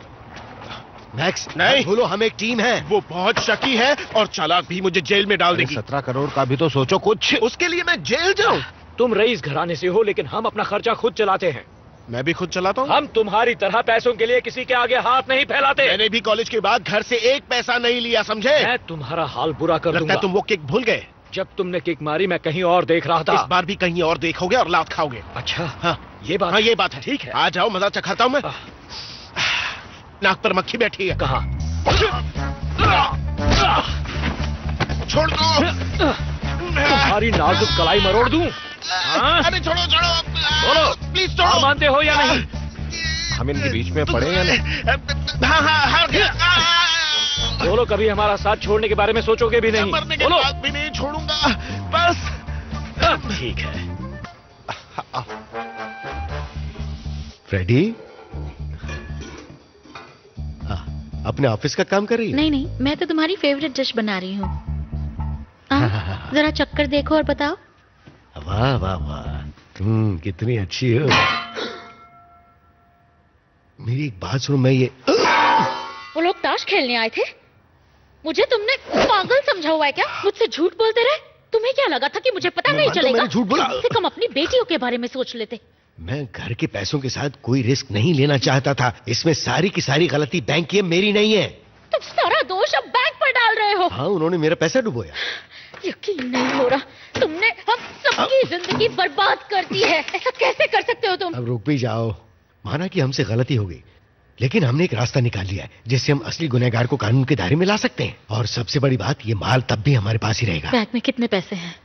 मैक्स, नहीं बोलो, हम एक टीम है। वो बहुत शकी है और चालाक भी, मुझे जेल में डाल देगी। 17 करोड़ का भी तो सोचो कुछ। उसके लिए मैं जेल जाऊं? तुम रईस घराने से हो, लेकिन हम अपना खर्चा खुद चलाते हैं। मैं भी खुद चलाता हूँ। हम तुम्हारी तरह पैसों के लिए किसी के आगे हाथ नहीं फैलाते। मैंने भी कॉलेज के बाद घर से एक पैसा नहीं लिया, समझे? मैं तुम्हारा हाल बुरा कर दूंगा। लगता है तुम वो किक भूल गए। जब तुमने किक मारी मैं कहीं और देख रहा था। इस बार भी कहीं और देखोगे और लात खाओगे। अच्छा, हाँ ये बात। हाँ, ये बात है। ठीक है, आ जाओ, मजा चखाता हूँ मैं। नाक पर मक्खी बैठी है। कहाँ? छोड़ दो। तुम्हारी नाजुक कलाई मरोड़ दूं? अरे छोड़ो बोलो, प्लीज छोड़ो। मानते हो या नहीं? हम इनके बीच में पड़े या नहीं? हाँ, बोलो, कभी हमारा साथ छोड़ने के बारे में सोचोगे भी नहीं? मरने के बोलो। बाद भी नहीं छोड़ूंगा, बस। ठीक है। फ्रेडी, अपने ऑफिस का काम कर रही है? नहीं, मैं तो तुम्हारी फेवरेट डिश बना रही हूँ। जरा चक्कर देखो और बताओ। वाह वाह वाह, कितनी अच्छी हो। मेरी एक बात सुनो, मैं ये वो लोग ताश खेलने आए थे। मुझे तुमने पागल समझा हुआ है क्या? मुझसे झूठ बोलते रहे। तुम्हें क्या लगा था कि मुझे पता नहीं चलेगा? मैंने झूठ बोला। कम से कम अपनी बेटियों के बारे में सोच लेते। मैं घर के पैसों के साथ कोई रिस्क नहीं लेना चाहता था। इसमें सारी की सारी गलती बैंक की है, मेरी नहीं है। तुम सारा दोष अब बैंक पर डाल रहे हो। हाँ, उन्होंने मेरा पैसा डुबोया। यकीन नहीं हो रहा, तुमने हम सबकी जिंदगी बर्बाद कर दी है। ऐसा कैसे कर सकते हो तुम? अब रुक भी जाओ। माना कि हमसे गलती हो गई, लेकिन हमने एक रास्ता निकाल लिया है जिससे हम असली गुनहगार को कानून के दायरे में ला सकते हैं। और सबसे बड़ी बात, ये माल तब भी हमारे पास ही रहेगा। बैंक में कितने पैसे हैं?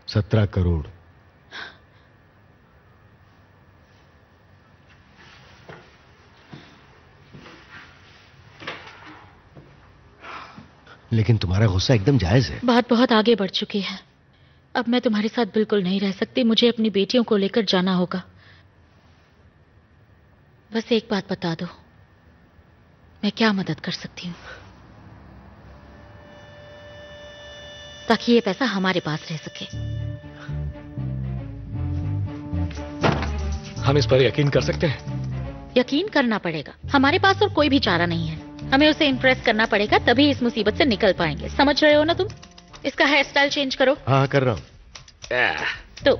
17 करोड़। लेकिन तुम्हारा गुस्सा एकदम जायज है। बात बहुत आगे बढ़ चुकी है। अब मैं तुम्हारे साथ बिल्कुल नहीं रह सकती। मुझे अपनी बेटियों को लेकर जाना होगा। बस एक बात बता दो, मैं क्या मदद कर सकती हूँ ताकि ये पैसा हमारे पास रह सके? हम इस पर यकीन कर सकते हैं? यकीन करना पड़ेगा। हमारे पास और कोई भी चारा नहीं है। हमें उसे इम्प्रेस करना पड़ेगा, तभी इस मुसीबत से निकल पाएंगे। समझ रहे हो ना तुम? इसका हेयर स्टाइल चेंज करो। हाँ, कर रहा हूँ। तो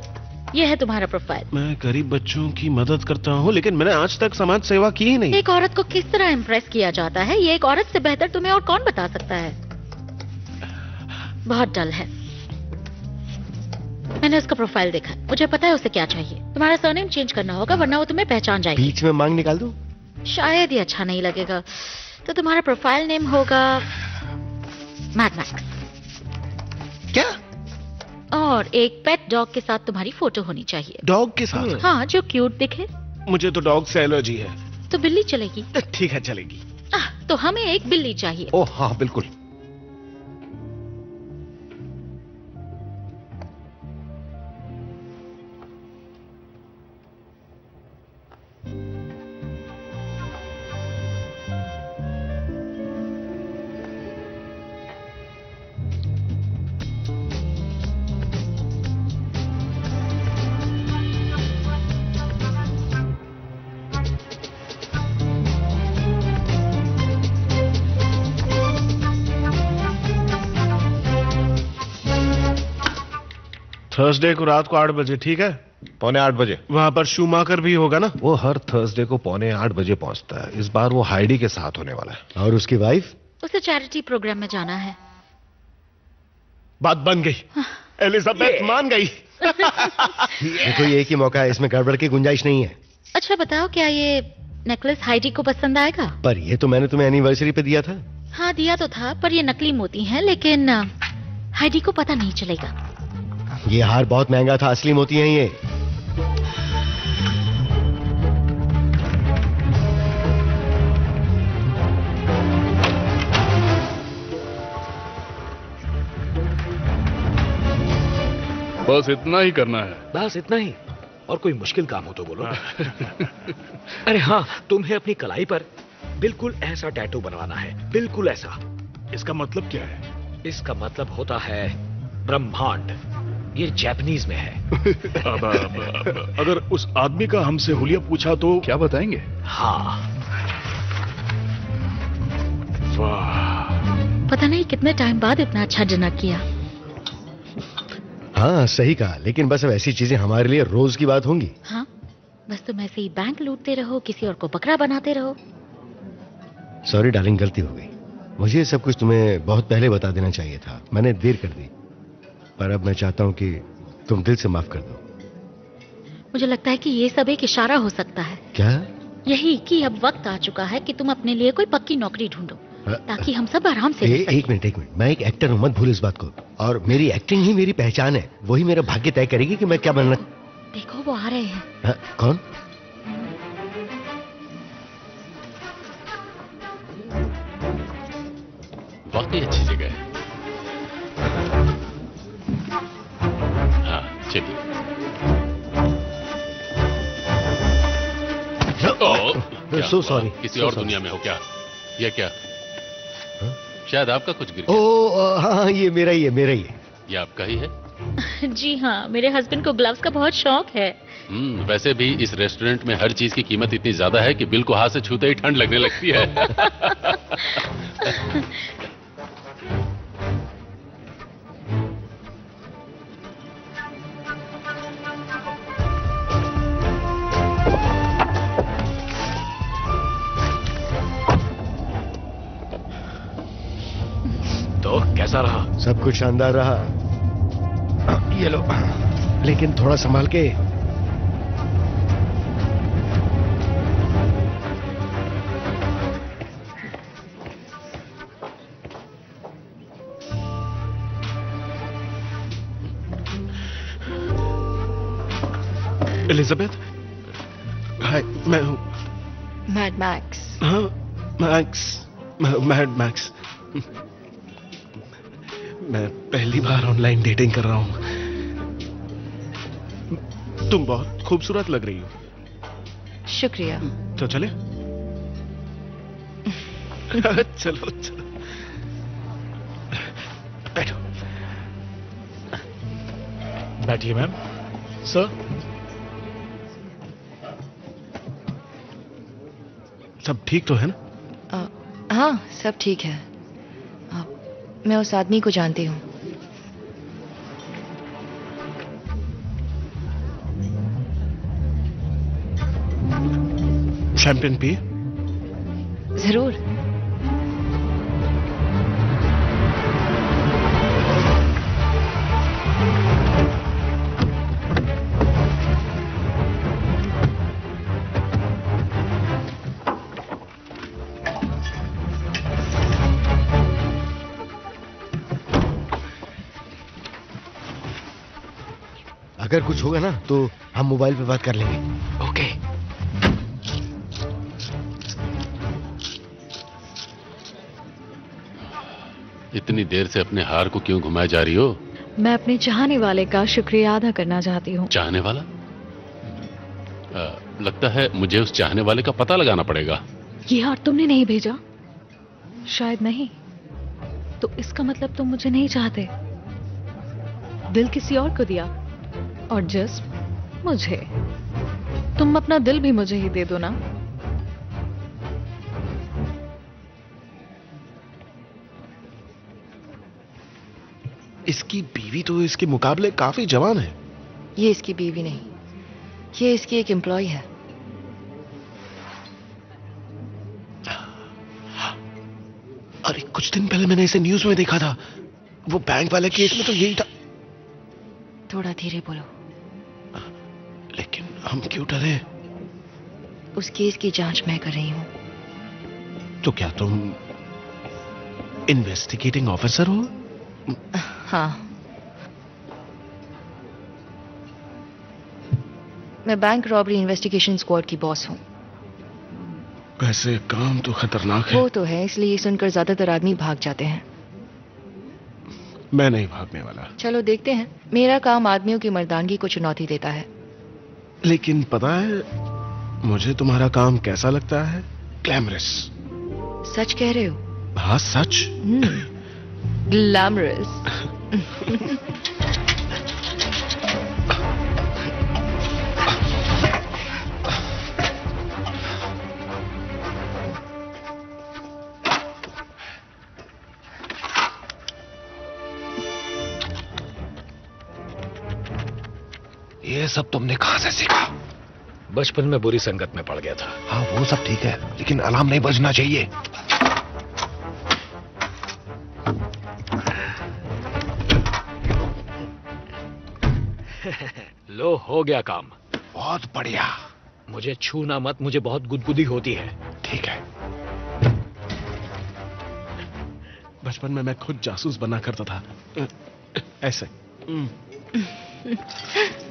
ये है तुम्हारा प्रोफाइल। मैं गरीब बच्चों की मदद करता हूँ, लेकिन मैंने आज तक समाज सेवा की ही नहीं। एक औरत को किस तरह इम्प्रेस किया जाता है, ये एक औरत से बेहतर तुम्हें और कौन बता सकता है? बहुत डल है। मैंने उसका प्रोफाइल देखा, मुझे पता है उसे क्या चाहिए। तुम्हारा सरनेम चेंज करना होगा, वरना वो तुम्हें पहचान जाएगी। बीच में मांग निकाल दूं? शायद ये अच्छा नहीं लगेगा। तो तुम्हारा प्रोफाइल नेम होगा मैड मैक्स। क्या? और एक पेट डॉग के साथ तुम्हारी फोटो होनी चाहिए। डॉग के साथ? हाँ, जो क्यूट दिखे। मुझे तो डॉग से एलर्जी है। तो बिल्ली चलेगी? ठीक है, चलेगी। तो हमें एक बिल्ली चाहिए। ओह हाँ, बिल्कुल। थर्सडे को रात को 8 बजे, ठीक है? 7:45 बजे। वहां पर शूमाकर भी होगा ना? वो हर थर्सडे को 7:45 बजे पहुंचता है। इस बार वो हाइडी के साथ होने वाला है। और उसकी वाइफ? उसे चैरिटी प्रोग्राम में जाना है। बात बन गई। एलिजाबेथ मान गई। देखो ये एक ही मौका है, इसमें गड़बड़ की गुंजाइश नहीं है। अच्छा बताओ, क्या ये नेकलेस हाइडी को पसंद आएगा? पर ये तो मैंने तुम्हें एनिवर्सरी पे दिया था। हाँ दिया तो था, पर ये नकली मोती हैं, लेकिन हाइडी को पता नहीं चलेगा। ये हार बहुत महंगा था, असली मोती हैं ये। बस इतना ही करना है। बस इतना ही? और कोई मुश्किल काम हो तो बोलो। अरे हाँ, तुम्हें अपनी कलाई पर बिल्कुल ऐसा टैटू बनवाना है, बिल्कुल ऐसा। इसका मतलब क्या है? इसका मतलब होता है ब्रह्मांड। ये जापानीज में है। अगर उस आदमी का हमसे हुलिया पूछा तो क्या बताएंगे? हाँ। वाह, पता नहीं कितने टाइम बाद इतना अच्छा डिनर किया। हाँ सही कहा, लेकिन बस अब ऐसी चीजें हमारे लिए रोज की बात होंगी। हाँ, बस तुम ऐसे ही बैंक लूटते रहो, किसी और को बकरा बनाते रहो। सॉरी डार्लिंग, गलती हो गई। मुझे ये सब कुछ तुम्हें बहुत पहले बता देना चाहिए था। मैंने देर कर दी, पर अब मैं चाहता हूँ कि तुम दिल से माफ कर दो। मुझे लगता है कि ये सब एक इशारा हो सकता है। क्या? यही कि अब वक्त आ चुका है कि तुम अपने लिए कोई पक्की नौकरी ढूंढो, ताकि हम सब आराम से रह सकें। एक मिनट, मैं एक एक्टर हूँ, मत भूल इस बात को। और मेरी एक्टिंग ही मेरी पहचान है, वही मेरा भाग्य तय करेगी कि मैं क्या बनना। देखो वो आ रहे हैं। कौन? वाकई अच्छी जगह है। हाँ चलिए। So sorry. किसी और दुनिया में हो क्या? ये क्या? शायद आपका कुछ गिर गया। ओ हाँ, ये मेरा ही है। ये आपका ही है? जी हाँ, मेरे हस्बैंड को ग्लव्स का बहुत शौक है। वैसे भी इस रेस्टोरेंट में हर चीज की कीमत इतनी ज्यादा है कि बिल को हाथ से छूते ही ठंड लगने लगती है। तो कैसा रहा? सब कुछ शानदार रहा। ये लो, लेकिन थोड़ा संभाल के। एलिजाबेथ, हाय, मैं हूँ मैड मैक्स। हाँ, मैड मैक्स। मैं पहली बार ऑनलाइन डेटिंग कर रहा हूँ। तुम बहुत खूबसूरत लग रही हो। शुक्रिया। तो चले? चलो चलो, बैठो। बैठिए मैम। सर, सब ठीक तो है ना? हाँ सब ठीक है। मैं उस आदमी को जानती हूँ। शैंपेन पिए? जरूर। अगर कुछ होगा ना तो हम मोबाइल पे बात कर लेंगे। ओके। इतनी देर से अपने हार को क्यों घुमाए जा रही हो? मैं अपने चाहने वाले का शुक्रिया अदा करना चाहती हूँ। चाहने वाला? लगता है मुझे उस चाहने वाले का पता लगाना पड़ेगा। ये हार तुमने नहीं भेजा? शायद नहीं। तो इसका मतलब तुम मुझे नहीं चाहते। दिल किसी और को दिया और जिस्म मुझे। तुम अपना दिल भी मुझे ही दे दो ना। इसकी बीवी तो इसके मुकाबले काफी जवान है। ये इसकी बीवी नहीं, ये इसकी एक एम्प्लॉय है। अरे कुछ दिन पहले मैंने इसे न्यूज में देखा था, वो बैंक वाले केस में तो यही था। थोड़ा धीरे बोलो। लेकिन हम क्यों डरे? उस केस की जांच मैं कर रही हूं। तो क्या तुम इन्वेस्टिगेटिंग ऑफिसर हो? हाँ, मैं बैंक रॉबरी इन्वेस्टिगेशन स्क्वाड की बॉस हूँ। वैसे काम तो खतरनाक है। वो तो है, इसलिए सुनकर ज्यादातर आदमी भाग जाते हैं। मैं नहीं भागने वाला। चलो देखते हैं। मेरा काम आदमियों की मर्दानगी को चुनौती देता है। लेकिन पता है मुझे तुम्हारा काम कैसा लगता है? ग्लैमरस। सच कह रहे हो? हाँ सच। ग्लैमरस। ये सब तुमने कहां से सीखा? बचपन में बुरी संगत में पड़ गया था। हाँ वो सब ठीक है, लेकिन अलार्म नहीं बजना चाहिए। लो हो गया काम। बहुत बढ़िया। मुझे छूना मत, मुझे बहुत गुदगुदी होती है। ठीक है। बचपन में मैं खुद जासूस बना करता था, ऐसे।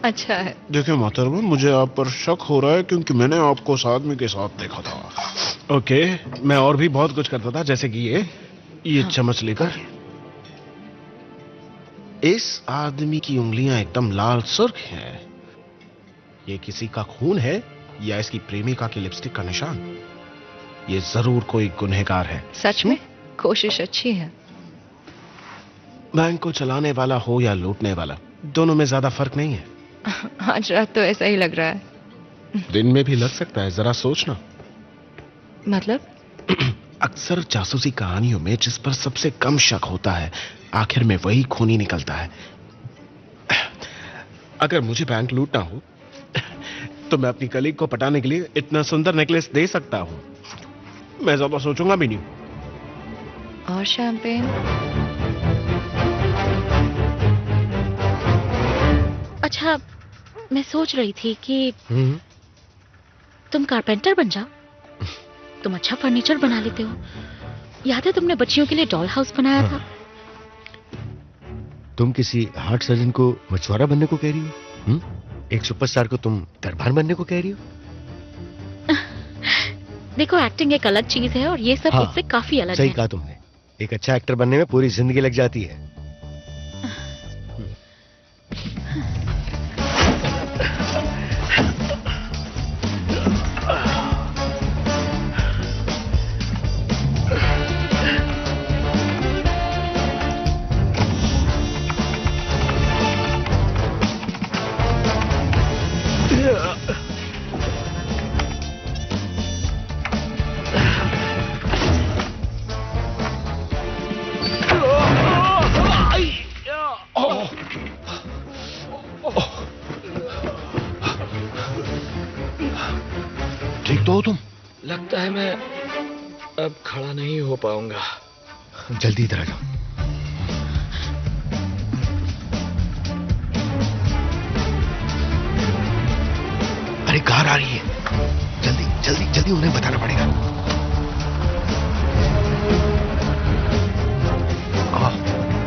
अच्छा है। देखिए मोहतरमा, मुझे आप पर शक हो रहा है क्योंकि मैंने आपको उस आदमी के साथ देखा था। ओके, मैं और भी बहुत कुछ करता था, जैसे कि ये चम्मच लेकर। इस आदमी की उंगलियां एकदम लाल सुर्ख हैं। ये किसी का खून है या इसकी प्रेमिका की लिपस्टिक का निशान? ये जरूर कोई गुनहगार है। सच में? कोशिश अच्छी है। बैंक को चलाने वाला हो या लूटने वाला, दोनों में ज्यादा फर्क नहीं है। आज रात तो ऐसा ही लग रहा है। दिन में भी लग सकता है, जरा सोचना। मतलब? अक्सर जासूसी कहानियों में जिस पर सबसे कम शक होता है, आखिर में वही खूनी निकलता है। अगर मुझे बैंक लूटना हो तो मैं अपनी कलीग को पटाने के लिए इतना सुंदर नेकलेस दे सकता हूं। मैं ज्यादा सोचूंगा भी नहीं। और शैंपेन? अच्छा, मैं सोच रही थी कि तुम कारपेंटर बन जाओ। तुम अच्छा फर्नीचर बना लेते हो। याद है तुमने बच्चियों के लिए डॉल हाउस बनाया था? तुम किसी हार्ट सर्जन को मछुआरा बनने को कह रही हो? एक सुपरस्टार को तुम दरबार बनने को कह रही हो? देखो, एक्टिंग एक अलग चीज है और ये सब उससे काफी अलग है। सही कहा तुमने। एक अच्छा एक्टर बनने में पूरी जिंदगी लग जाती है। ठीक तो हो तुम? लगता है मैं अब खड़ा नहीं हो पाऊंगा। जल्दी इधर आ जाओ। अरे कार आ रही है, जल्दी जल्दी जल्दी उन्हें बताना पड़ेगा।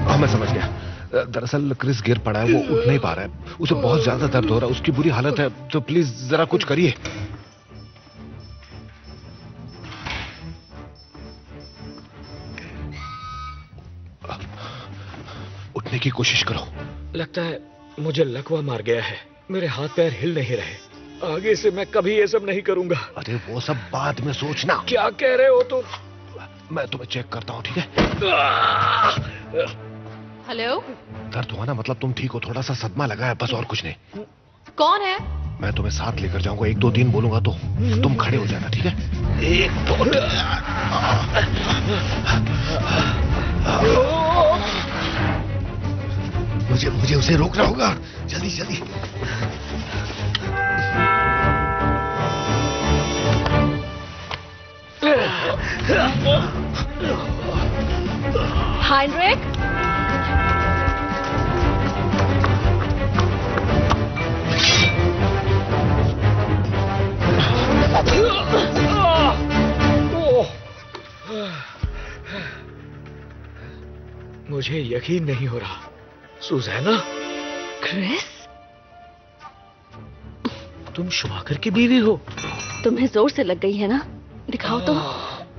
हाँ मैं समझ गया। दरअसल क्रिस गिर पड़ा है, वो उठ नहीं पा रहा है, उसे बहुत ज्यादा दर्द हो रहा है, उसकी बुरी हालत है, तो प्लीज जरा कुछ करिए। उठने की कोशिश करो। लगता है मुझे लकवा मार गया है, मेरे हाथ पैर हिल नहीं रहे। आगे से मैं कभी ये सब नहीं करूंगा। अरे वो सब बाद में सोचना। क्या कह रहे हो तुम? मैं तुम्हें चेक करता हूँ, ठीक है? हेलो? दर्द हुआ ना, मतलब तुम ठीक हो, थोड़ा सा सदमा लगा है, बस और कुछ नहीं। कौन है? मैं तुम्हें साथ लेकर जाऊंगा, 1 2 3 बोलूंगा तो तुम खड़े हो जाना, ठीक है? 1 2 3। मुझे उसे रोकना होगा। जल्दी जल्दी। हाइनरिक, मुझे यकीन नहीं हो रहा। सुजैना, क्रिस, तुम शुमाकर की बीवी हो? तुम्हें जोर से लग गई है ना? दिखाओ तो।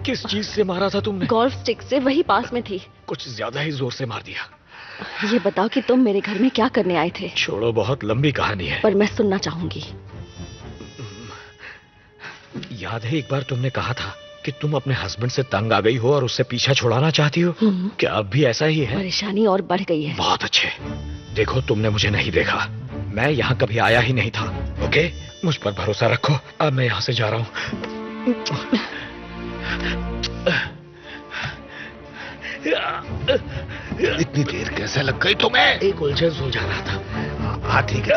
किस चीज से मारा था तुमने? गोल्फ स्टिक से, वही पास में थी। कुछ ज्यादा ही जोर से मार दिया। ये बताओ कि तुम मेरे घर में क्या करने आए थे? छोड़ो, बहुत लंबी कहानी है। पर मैं सुनना चाहूंगी। याद है एक बार तुमने कहा था कि तुम अपने हस्बैंड से तंग आ गई हो और उससे पीछा छुड़ाना चाहती हो? क्या अब भी ऐसा ही है? परेशानी और बढ़ गई है। बहुत अच्छे। देखो, तुमने मुझे नहीं देखा, मैं यहाँ कभी आया ही नहीं था। ओके, मुझ पर भरोसा रखो। अब मैं यहाँ से जा रहा हूँ। इतनी देर कैसे लग गई तुम्हें? एक उलझन सुलझा रहा था। हाँ ठीक है।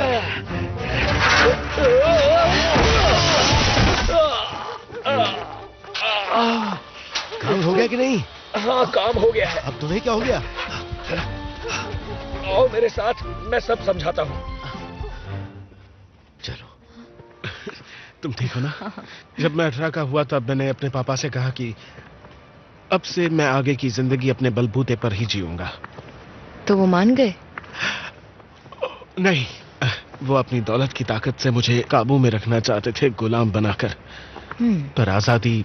काम हो गया कि नहीं? हाँ, काम हो गया है। अब तुम्हें क्या हो गया? आओ मेरे साथ, मैं सब समझाता हूँ। चलो। तुम ठीक हो ना? जब मैं 18 का हुआ तब मैंने अपने पापा से कहा कि अब से मैं आगे की जिंदगी अपने बलबूते पर ही जीऊंगा। तो वो मान गए? नहीं, वो अपनी दौलत की ताकत से मुझे काबू में रखना चाहते थे, गुलाम बनाकर। पर आजादी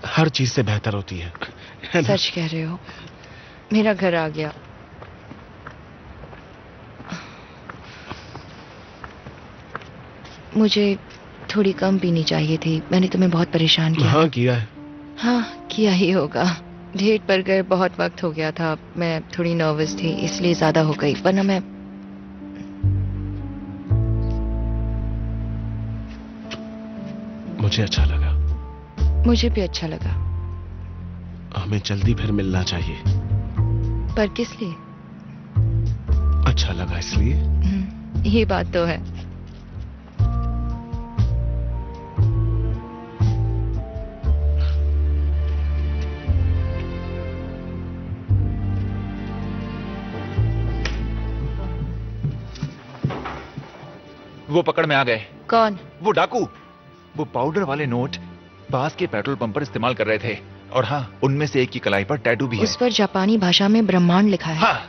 हर चीज से बेहतर होती है ना? सच कह रहे हो। मेरा घर आ गया। मुझे थोड़ी कम पीनी चाहिए थी। मैंने तुम्हें बहुत परेशान किया। हाँ, किया है। हाँ, किया ही होगा। डेट पर गए बहुत वक्त हो गया था। मैं थोड़ी नर्वस थी, इसलिए ज्यादा हो गई, वरना मैं। मुझे अच्छा लगा। मुझे भी अच्छा लगा। हमें जल्दी फिर मिलना चाहिए। पर किस लिए? अच्छा लगा इसलिए। ये बात तो है। वो पकड़ में आ गए। कौन? वो डाकू। वो पाउडर वाले नोट पास के पेट्रोल पंप पर इस्तेमाल कर रहे थे। और हाँ, उनमें से एक की कलाई पर टैटू भी है। उस पर जापानी भाषा में ब्रह्मांड लिखा है। हाँ।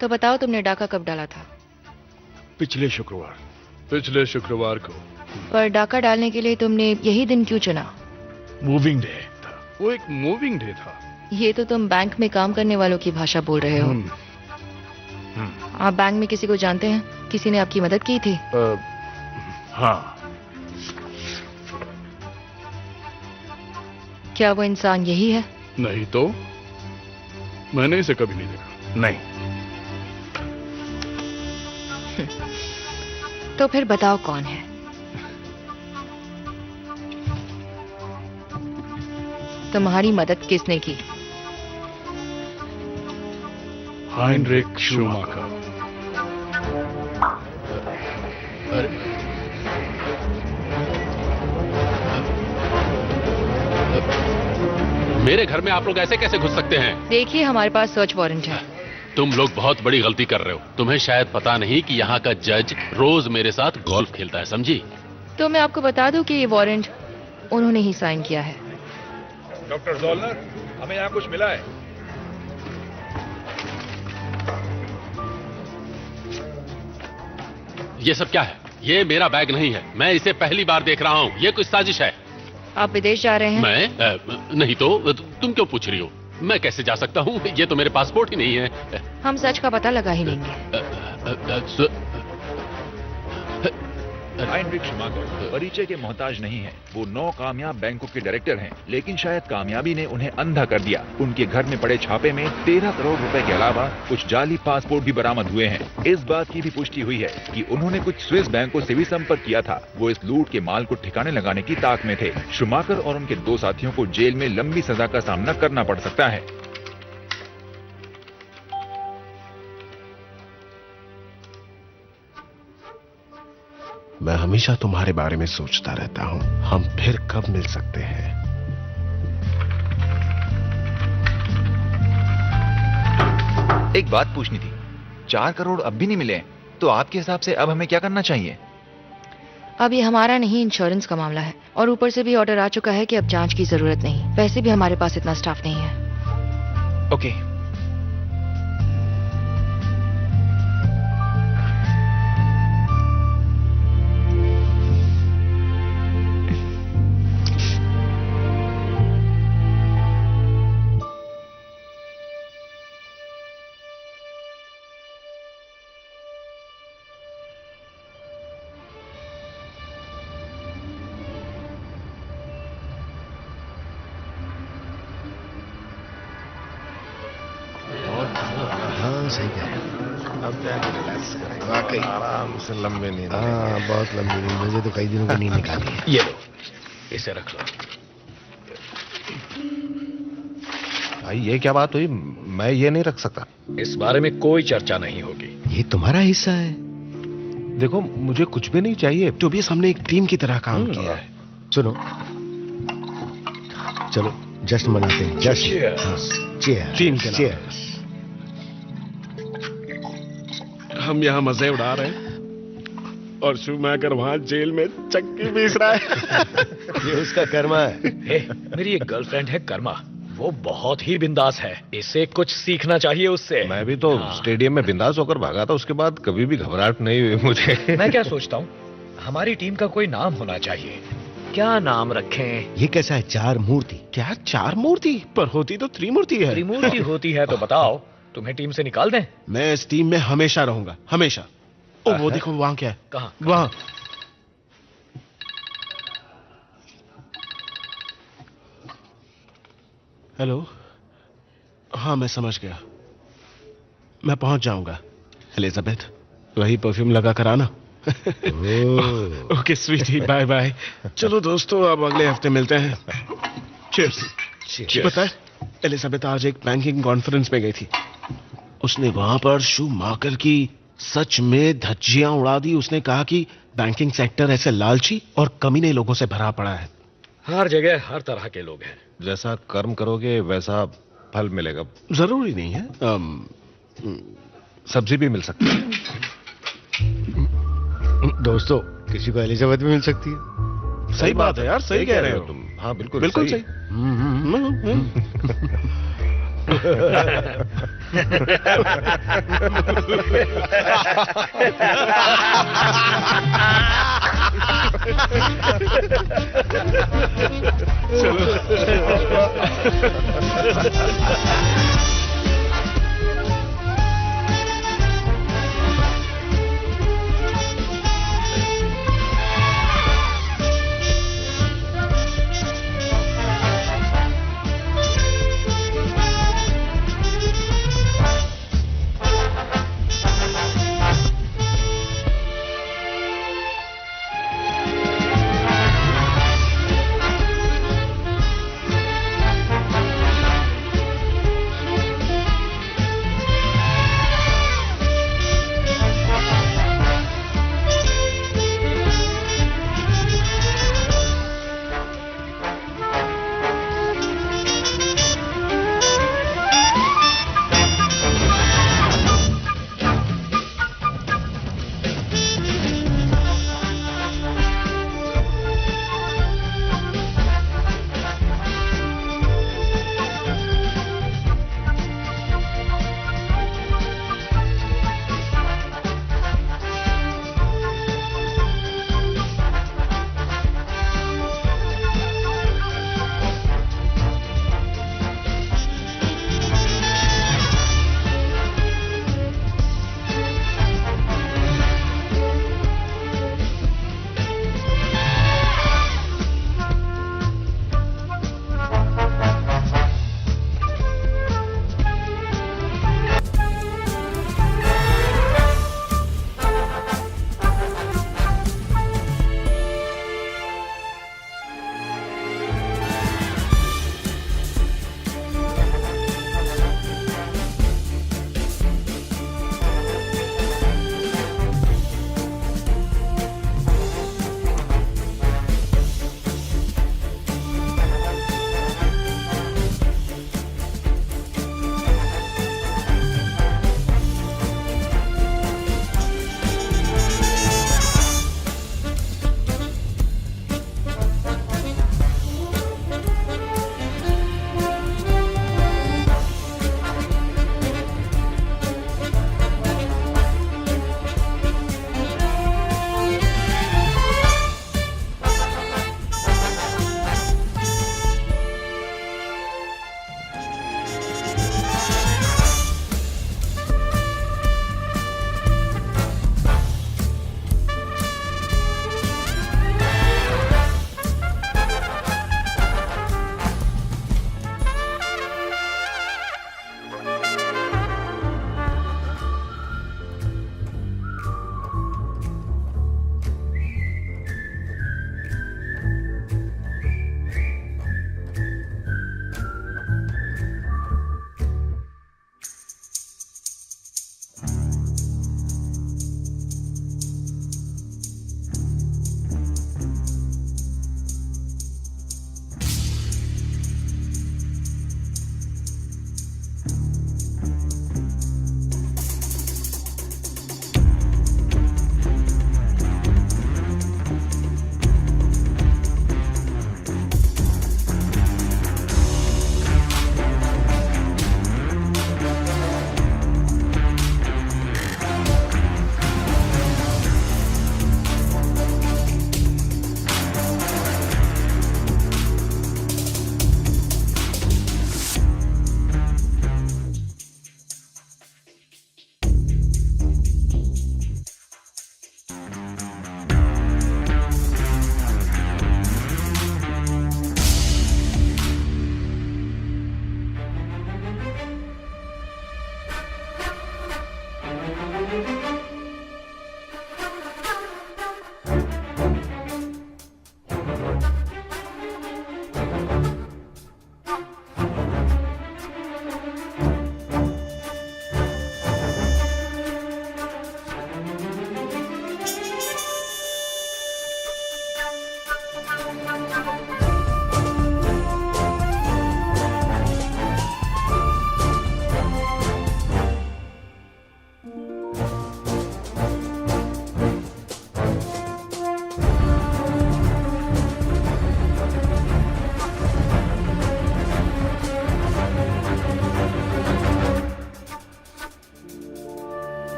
तो बताओ, तुमने डाका कब डाला था? पिछले शुक्रवार को। पर डाका डालने के लिए तुमने यही दिन क्यों चुना? मूविंग डे था। वो एक मूविंग डे था। ये तो तुम बैंक में काम करने वालों की भाषा बोल रहे हो। आप बैंक में किसी को जानते हैं? किसी ने आपकी मदद की थी? हाँ। क्या वो इंसान यही है? नहीं तो मैंने इसे कभी नहीं देखा। नहीं। तो फिर बताओ कौन है? तुम्हारी मदद किसने की? Heinrich Schumacher. मेरे घर में आप लोग ऐसे कैसे घुस सकते हैं? देखिए, हमारे पास सर्च वारंट है। तुम लोग बहुत बड़ी गलती कर रहे हो। तुम्हें शायद पता नहीं कि यहाँ का जज रोज मेरे साथ गोल्फ खेलता है, समझी? तो मैं आपको बता दूं कि ये वारंट उन्होंने ही साइन किया है। डॉक्टर जोलनर, हमें यहाँ कुछ मिला है। ये सब क्या है? ये मेरा बैग नहीं है। मैं इसे पहली बार देख रहा हूँ। ये कुछ साजिश है। आप विदेश जा रहे हैं? मैं नहीं तो तुम क्यों पूछ रही हो? मैं कैसे जा सकता हूँ? ये तो मेरे पासपोर्ट ही नहीं है। हम सच का पता लगा ही लेंगे। हाइनरिक शूमाकर परिचय के मोहताज नहीं है। वो 9 कामयाब बैंकों के डायरेक्टर हैं, लेकिन शायद कामयाबी ने उन्हें अंधा कर दिया। उनके घर में पड़े छापे में 13 करोड़ रुपए के अलावा कुछ जाली पासपोर्ट भी बरामद हुए हैं। इस बात की भी पुष्टि हुई है कि उन्होंने कुछ स्विस बैंकों से भी संपर्क किया था। वो इस लूट के माल को ठिकाने लगाने की ताक में थे। शूमाकर और उनके 2 साथियों को जेल में लंबी सजा का सामना करना पड़ सकता है। मैं हमेशा तुम्हारे बारे में सोचता रहता हूं, हम फिर कब मिल सकते हैं। एक बात पूछनी थी, 4 करोड़ अब भी नहीं मिले हैं, तो आपके हिसाब से अब हमें क्या करना चाहिए? अब ये हमारा नहीं, इंश्योरेंस का मामला है, और ऊपर से भी ऑर्डर आ चुका है कि अब जांच की जरूरत नहीं। वैसे भी हमारे पास इतना स्टाफ नहीं है। ओके। सही कह रहे हैं। अब क्या रिलैक्स करें, वाकई आराम से लंबे नींद। हाँ, बहुत लंबी नींद। मुझे तो कई दिनों की नींद निकाली है। ये लो, इसे रख लो। भाई ये क्या बात हुई? मैं ये नहीं रख सकता। इस बारे में कोई चर्चा नहीं होगी। ये तुम्हारा हिस्सा है। देखो, मुझे कुछ भी नहीं चाहिए। तो भी हमने एक टीम की तरह काम किया है। सुनो, चलो जश्न मनाते हैं। जश्न। चीयर्स। हम यहाँ मजे उड़ा रहे हैं और शूमाकर वहां जेल में चक्की पीस रहा है। ये उसका कर्मा है। मेरी एक गर्लफ्रेंड है कर्मा, वो बहुत ही बिंदास है। इसे कुछ सीखना चाहिए उससे। मैं भी तो स्टेडियम में बिंदास होकर भागा था, उसके बाद कभी भी घबराहट नहीं हुई मुझे। मैं क्या सोचता हूँ, हमारी टीम का कोई नाम होना चाहिए। क्या नाम रखें? ये कैसा है? 4 मूर्ति। क्या 4 मूर्ति? पर होती तो त्रिमूर्ति है। त्रिमूर्ति होती है तो बताओ, तुम्हें टीम से निकाल दें? मैं इस टीम में हमेशा रहूंगा, हमेशा। ओ, वो देखो वहां क्या है। कहाँ? वहां। हेलो। हाँ, मैं समझ गया, मैं पहुंच जाऊंगा। एलिजाबेथ, वही परफ्यूम लगा कर आना। Okay sweetie, bye bye. चलो दोस्तों, अब अगले हफ्ते मिलते हैं। चीयर्स। पता है, एलिजाबेथ आज एक बैंकिंग कॉन्फ्रेंस में गई थी। उसने वहां पर शूमाकर की सच में धज्जियां उड़ा दी। उसने कहा कि बैंकिंग सेक्टर ऐसे लालची और कमीने लोगों से भरा पड़ा है। हर जगह हर तरह के लोग हैं। जैसा कर्म करोगे वैसा फल मिलेगा। जरूरी नहीं है। सब्जी भी मिल सकती है। दोस्तों, किसी को एलिजाबेथ भी मिल सकती है। सही बात है यार, सही कह रहे हो तुम। हाँ, बिल्कुल बिल्कुल सही। चलो।